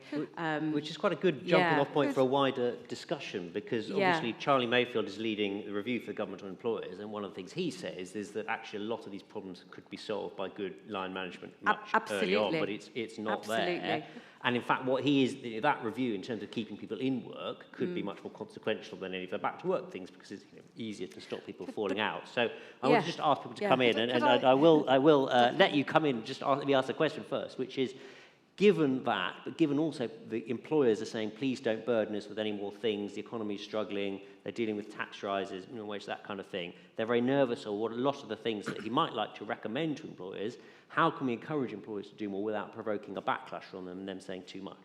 Which is quite a good jumping off point for a wider discussion, because obviously Charlie Mayfield is leading the review for the government on employers, and one of the things he says is that actually a lot of these problems could be solved by good line management much early on, but it's not there. And in fact, what he is, that review in terms of keeping people in work could be much more consequential than any of the back to work things, because it's, you know, easier to stop people falling out. So I want to just ask people to come in, and I will let you come in. Just let me ask a question first, which is, given that, but given also the employers are saying, please don't burden us with any more things, the economy's struggling, they're dealing with tax rises, minimum wage, that kind of thing. They're very nervous or what a lot of the things that he might like to recommend to employers. How can we encourage employers to do more without provoking a backlash from them and them saying too much?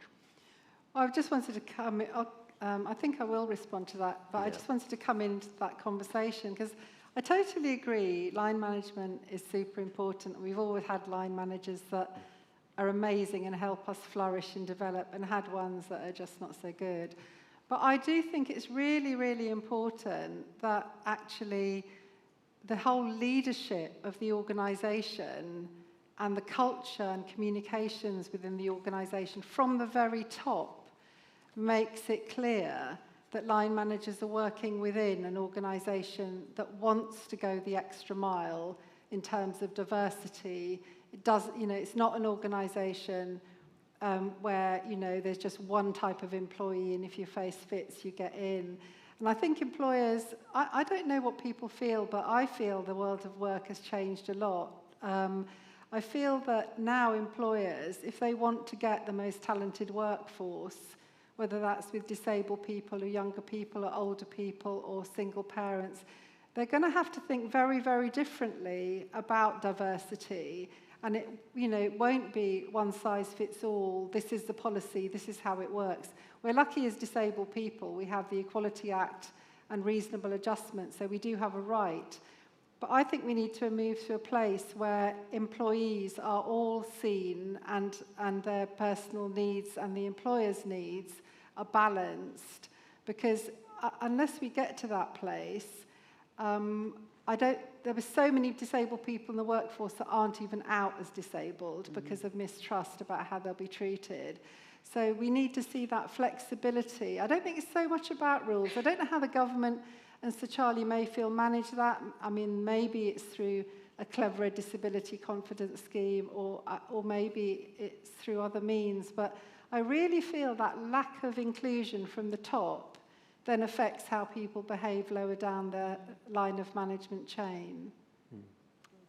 Well, I just wanted to come in. I think I will respond to that, but I just wanted to come into that conversation because I totally agree. Line management is super important. We've always had line managers that are amazing and help us flourish and develop, and had ones that are just not so good. But I do think it's really, really important that actually the whole leadership of the organisation and the culture and communications within the organisation from the very top makes it clear that line managers are working within an organisation that wants to go the extra mile in terms of diversity. It does, you know, it's not an organisation where, you know, there's just one type of employee and if your face fits, you get in. And I think employers, I don't know what people feel, but I feel the world of work has changed a lot. I feel that now employers, if they want to get the most talented workforce, whether that's with disabled people or younger people or older people or single parents, they're going to have to think very, very differently about diversity. And it, you know, it won't be one size fits all. This is the policy. This is how it works. We're lucky as disabled people. We have the Equality Act and reasonable adjustment, so we do have a right. But I think we need to move to a place where employees are all seen and their personal needs and the employer's needs are balanced. Because unless we get to that place, there were so many disabled people in the workforce that aren't even out as disabled because of mistrust about how they'll be treated. So we need to see that flexibility. I don't think it's so much about rules. I don't know how the government and Sir Charlie Mayfield manage that. I mean, maybe it's through a cleverer disability confidence scheme, or maybe it's through other means. But I really feel that lack of inclusion from the top then affects how people behave lower down the line of management chain.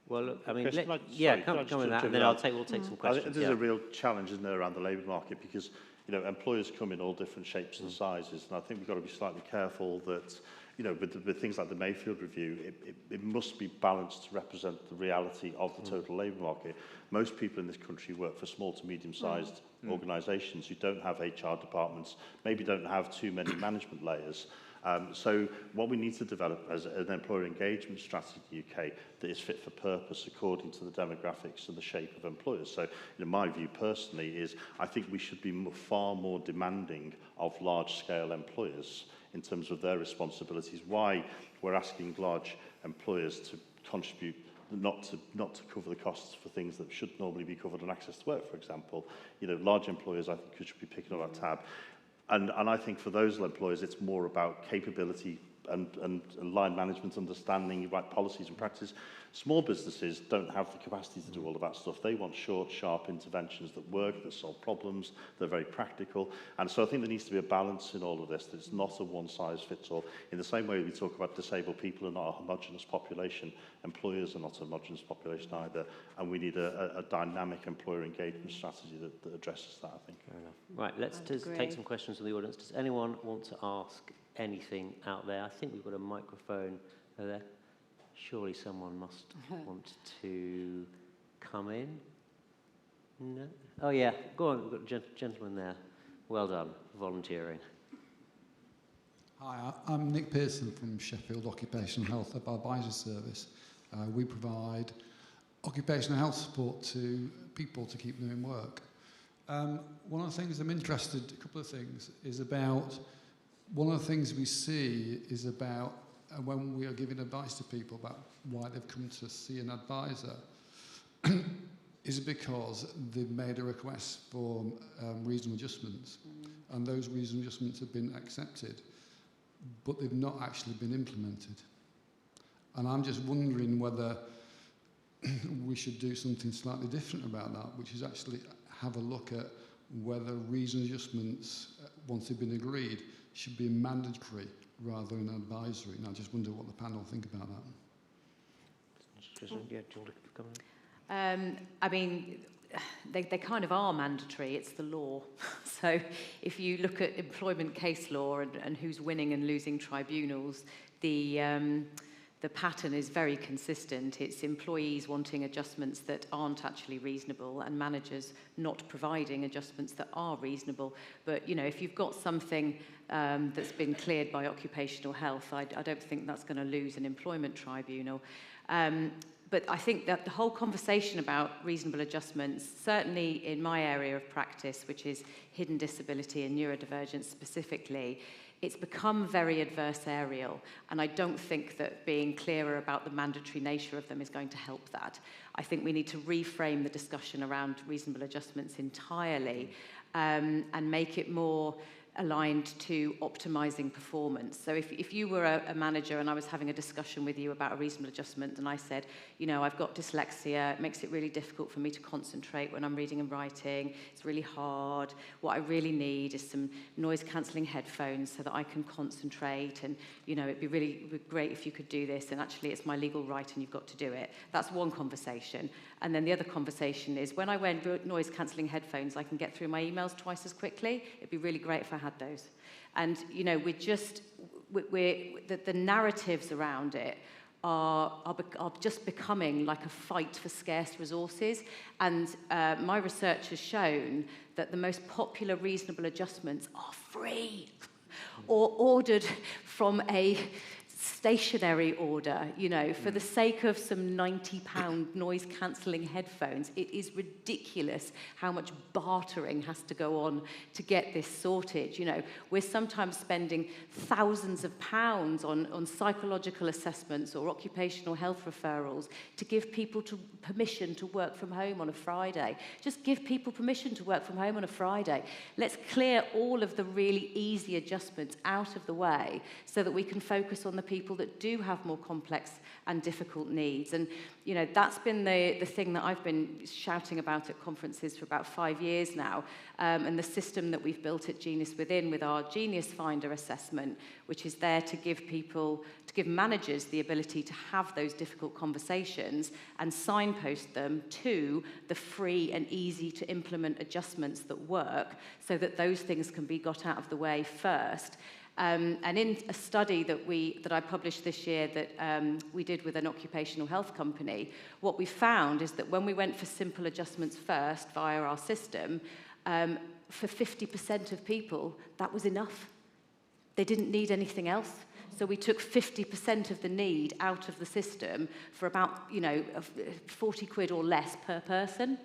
Well, look, I mean, Chris, come in that, and then we'll take some questions. I think there's a real challenge, isn't there, around the labour market, because, you know, employers come in all different shapes and sizes, and I think we've got to be slightly careful that you know, with things like the Mayfield Review, it must be balanced to represent the reality of the total labour market. Most people in this country work for small to medium-sized organisations who don't have HR departments, maybe don't have too many management layers. So what we need to develop as an employer engagement strategy in the UK that is fit for purpose according to the demographics and the shape of employers. So, you know, my view personally is I think we should be far more demanding of large-scale employers in terms of their responsibilities. Why we're asking large employers to contribute, not to cover the costs for things that should normally be covered on access to work, for example. You know, large employers, I think, should be picking up that tab. And I think for those employers, it's more about capability and line management, understanding right policies and practices. Small businesses don't have the capacity to do all of that stuff. They want short, sharp interventions that work, that solve problems, they're very practical. And so I think there needs to be a balance in all of this. That it's not a one-size-fits-all. In the same way we talk about disabled people are not a homogenous population, employers are not a homogenous population either. And we need a dynamic employer engagement strategy that addresses that, I think. Fair enough. Right, let's take some questions from the audience. Does anyone want to ask anything out there? I think we've got a microphone there. Surely someone must want to come in. No? Oh yeah, go on. We've got a gentleman there. Well done, volunteering. Hi, I'm Nick Pearson from Sheffield Occupational Health Advisor Service. We provide occupational health support to people to keep them in work. One of the things I'm interested, a couple of things, is about, one of the things we see is about when we are giving advice to people about why they've come to see an advisor, is because they've made a request for reasonable adjustments, and those reasonable adjustments have been accepted, but they've not actually been implemented. And I'm just wondering whether we should do something slightly different about that, which is actually have a look at whether reasonable adjustments, once they've been agreed, should be mandatory rather than advisory. And I just wonder what the panel think about that. Yeah, do you want to come in? I mean, they kind of are mandatory. It's the law. So if you look at employment case law and who's winning and losing tribunals, the pattern is very consistent. It's employees wanting adjustments that aren't actually reasonable and managers not providing adjustments that are reasonable. But, you know, if you've got something that's been cleared by occupational health, I don't think that's going to lose an employment tribunal. But I think that the whole conversation about reasonable adjustments, certainly in my area of practice, which is hidden disability and neurodivergence specifically, it's become very adversarial, and I don't think that being clearer about the mandatory nature of them is going to help that. I think we need to reframe the discussion around reasonable adjustments entirely and make it more aligned to optimizing performance. So if you were a manager and I was having a discussion with you about a reasonable adjustment and I said, you know, I've got dyslexia, it makes it really difficult for me to concentrate when I'm reading and writing, it's really hard, what I really need is some noise cancelling headphones so that I can concentrate, and, you know, it'd be really great if you could do this, and actually it's my legal right and you've got to do it. That's one conversation. And then the other conversation is, when I wear noise cancelling headphones, I can get through my emails twice as quickly. It'd be really great if I had those. And, you know, the narratives around it are just becoming like a fight for scarce resources. And my research has shown that the most popular reasonable adjustments are free or ordered from a stationary order, you know, for the sake of some £90 noise-cancelling headphones. It is ridiculous how much bartering has to go on to get this sorted. You know, we're sometimes spending thousands of pounds on psychological assessments or occupational health referrals to give people permission to work from home on a Friday. Just give people permission to work from home on a Friday. Let's clear all of the really easy adjustments out of the way so that we can focus on the people that do have more complex and difficult needs. And, you know, that's been the thing that I've been shouting about at conferences for about 5 years now. And the system that we've built at Genius Within with our Genius Finder assessment, which is there to give managers the ability to have those difficult conversations and signpost them to the free and easy to implement adjustments that work, so that those things can be got out of the way first. And in a study that I published this year that we did with an occupational health company, what we found is that when we went for simple adjustments first via our system, for 50% of people, that was enough. They didn't need anything else. So we took 50% of the need out of the system for about, 40 quid or less per person.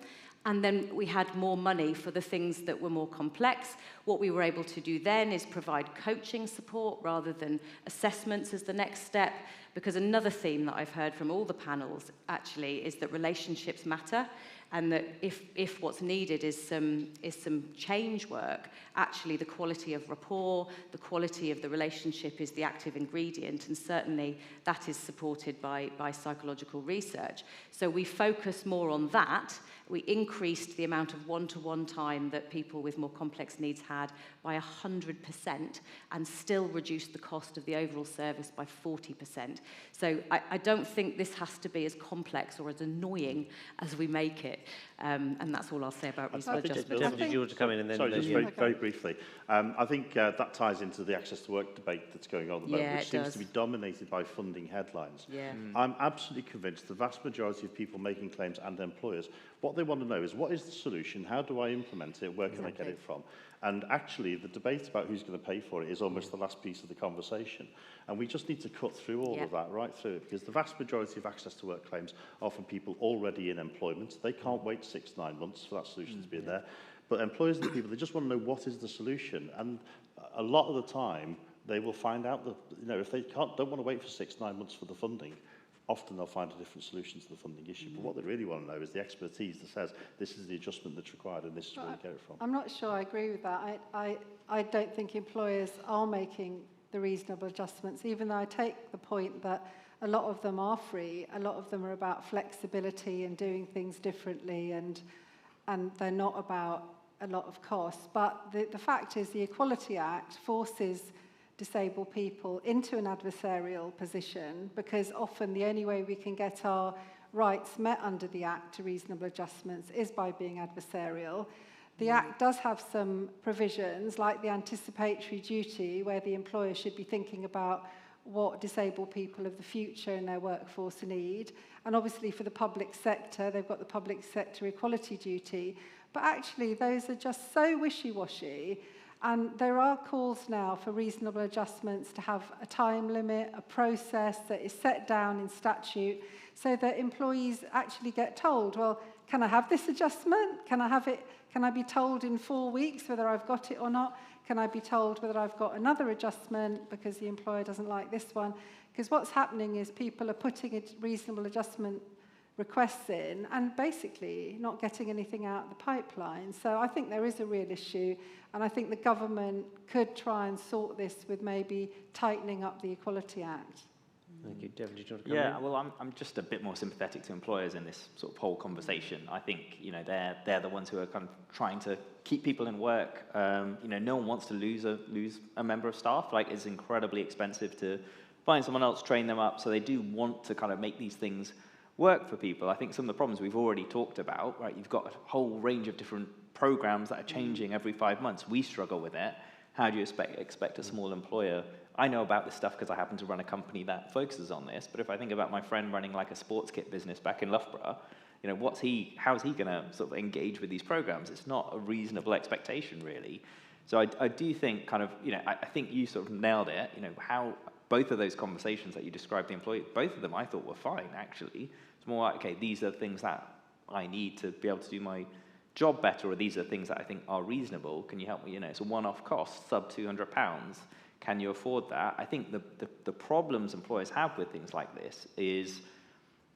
And then we had more money for the things that were more complex. What we were able to do then is provide coaching support rather than assessments as the next step, because another theme that I've heard from all the panels actually is that relationships matter, and that if what's needed is some change work, actually the quality of rapport, the quality of the relationship is the active ingredient, and certainly that is supported by psychological research. So we focus more on that. We increased the amount of one-to-one time that people with more complex needs had by 100%, and still reduced the cost of the overall service by 40%. So I don't think this has to be as complex or as annoying as we make it. And that's all I'll say about reasonable adjustment. Jeff, did you want to come in and then... Sorry, just very briefly. I think that ties into the access to work debate that's going on at the moment, which seems to be dominated by funding headlines. Yeah. I'm absolutely convinced the vast majority of people making claims and employers, what they want to know is, what is the solution? How do I implement it? Where can I get it from? And actually, the debate about who's going to pay for it is almost the last piece of the conversation. And we just need to cut through all of that, right through it, because the vast majority of access to work claims are from people already in employment. They can't wait 6-9 months for that solution to be there. But employers and the people, they just want to know what is the solution. And a lot of the time, they will find out that, if they don't want to wait for 6-9 months for the funding, often they'll find a different solution to the funding issue. But what they really want to know is the expertise that says this is the adjustment that's required and this is where you get it from. I'm not sure I agree with that. I don't think employers are making the reasonable adjustments, even though I take the point that a lot of them are free. A lot of them are about flexibility and doing things differently, and they're not about a lot of cost. But the fact is the Equality Act forces disabled people into an adversarial position, because often the only way we can get our rights met under the Act to reasonable adjustments is by being adversarial. The Act does have some provisions, like the anticipatory duty, where the employer should be thinking about what disabled people of the future in their workforce need. And obviously for the public sector, they've got the public sector equality duty. But actually, those are just so wishy-washy. And there are calls now for reasonable adjustments to have a time limit, a process that is set down in statute, so that employees actually get told, well, can I have this adjustment? Can I have it? Can I be told in 4 weeks whether I've got it or not? Can I be told whether I've got another adjustment because the employer doesn't like this one? Because what's happening is people are putting a reasonable adjustment requests in and basically not getting anything out of the pipeline. So I think there is a real issue, and I think the government could try and sort this with maybe tightening up the Equality Act. Thank you. Devin, did you want to come in? Yeah, well, I'm just a bit more sympathetic to employers in this sort of whole conversation. I think, they're the ones who are kind of trying to keep people in work. No one wants to lose a member of staff. Like, it's incredibly expensive to find someone else, train them up, so they do want to kind of make these things work for people. I think some of the problems we've already talked about, right? You've got a whole range of different programs that are changing every 5 months. We struggle with it. How do you expect a small employer? I know about this stuff because I happen to run a company that focuses on this, but if I think about my friend running like a sports kit business back in Loughborough, how's he going to sort of engage with these programs? It's not a reasonable expectation, really. So I do think kind of, I think you sort of nailed it, how both of those conversations that you described the employee, both of them I thought were fine, actually. It's more like, okay, these are things that I need to be able to do my job better, or these are things that I think are reasonable. Can you help me? It's a one-off cost, sub £200. Can you afford that? I think the problems employers have with things like this is,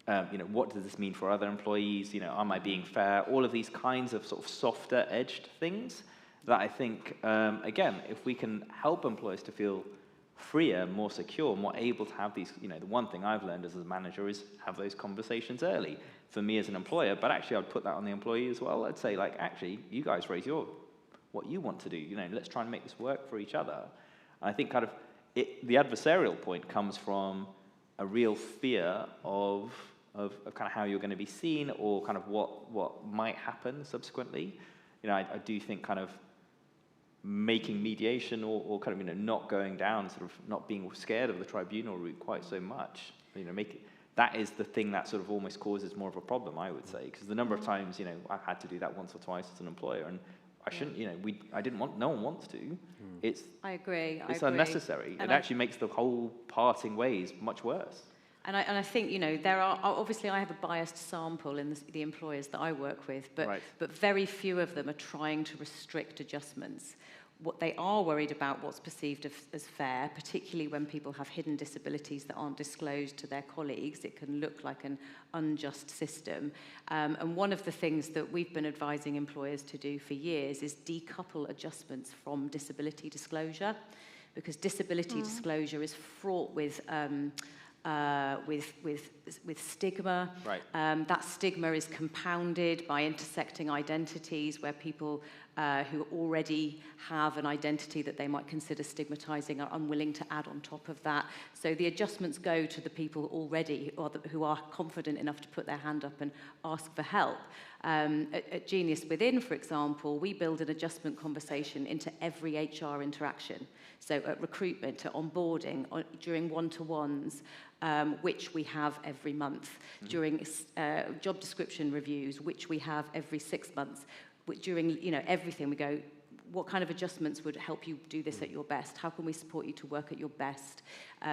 what does this mean for other employees? Am I being fair? All of these kinds of sort of softer edged things that I think, again, if we can help employers to feel freer, more secure, more able to have these, the one thing I've learned as a manager is have those conversations early. For me as an employer, but actually I'd put that on the employee as well. I'd say, like, actually, you guys raise what you want to do. Let's try and make this work for each other. And I think kind of the adversarial point comes from a real fear of kind of how you're going to be seen, or kind of what might happen subsequently. I do think kind of making mediation or kind of, you know, not going down, sort of not being scared of the tribunal route quite so much. You know, that is the thing that sort of almost causes more of a problem, I would say, because the number of times, you know, I've had to do that once or twice as an employer, and I shouldn't, you know, I didn't want, no one wants to. I agree. It's unnecessary. It actually makes the whole parting ways much worse. And I think, you know, there are, obviously I have a biased sample in the employers that I work with, but very few of them are trying to restrict adjustments. What they are worried about what's perceived as fair, particularly when people have hidden disabilities that aren't disclosed to their colleagues. It can look like an unjust system. And one of the things that we've been advising employers to do for years is decouple adjustments from disability disclosure, because disability disclosure is fraught with stigma. Right. That stigma is compounded by intersecting identities where people who already have an identity that they might consider stigmatizing are unwilling to add on top of that. So the adjustments go to the people already who are confident enough to put their hand up and ask for help. At Genius Within, for example, we build an adjustment conversation into every HR interaction. So at recruitment, at onboarding, during one-to-ones, which we have every month, during job description reviews, which we have every 6 months, during, you know, everything we go, what kind of adjustments would help you do this at your best? How can we support you to work at your best?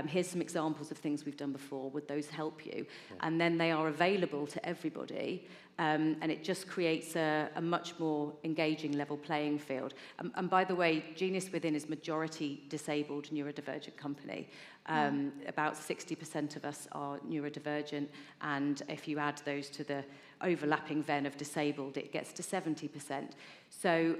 Here's some examples of things we've done before. Would those help you? And then they are available to everybody, and it just creates a much more engaging level playing field. And by the way, Genius Within is majority disabled neurodivergent company. About 60% of us are neurodivergent, and if you add those to the overlapping Venn of disabled, it gets to 70%. So,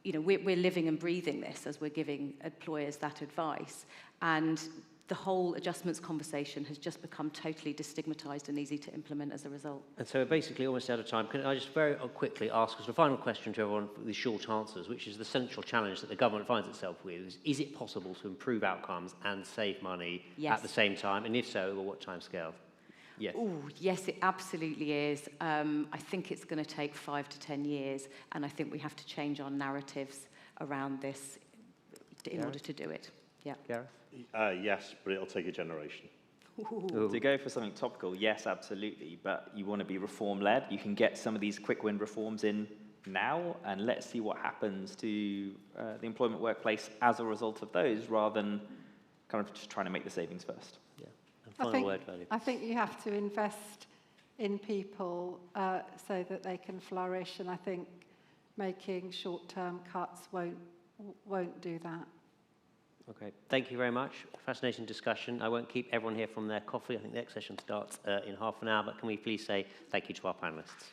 you know, we're living and breathing this as we're giving employers that advice. And the whole adjustments conversation has just become totally destigmatized and easy to implement as a result. And so we're basically almost out of time. Can I just very quickly ask as a final question to everyone with short answers, which is the central challenge that the government finds itself with, is it possible to improve outcomes and save money at the same time? And if so, over what time scale? Yes. Ooh, yes, it absolutely is. I think it's going to take 5 to 10 years, and I think we have to change our narratives around this in order to do it. Yeah. Gareth? Yes, but it'll take a generation. Ooh. To go for something topical, yes, absolutely, but you want to be reform-led. You can get some of these quick-win reforms in now, and let's see what happens to the employment workplace as a result of those, rather than kind of just trying to make the savings first. Yeah. And final word, Vali. I think you have to invest in people so that they can flourish, and I think making short-term cuts won't do that. Okay, thank you very much. Fascinating discussion. I won't keep everyone here from their coffee. I think the next session starts in half an hour, but can we please say thank you to our panellists.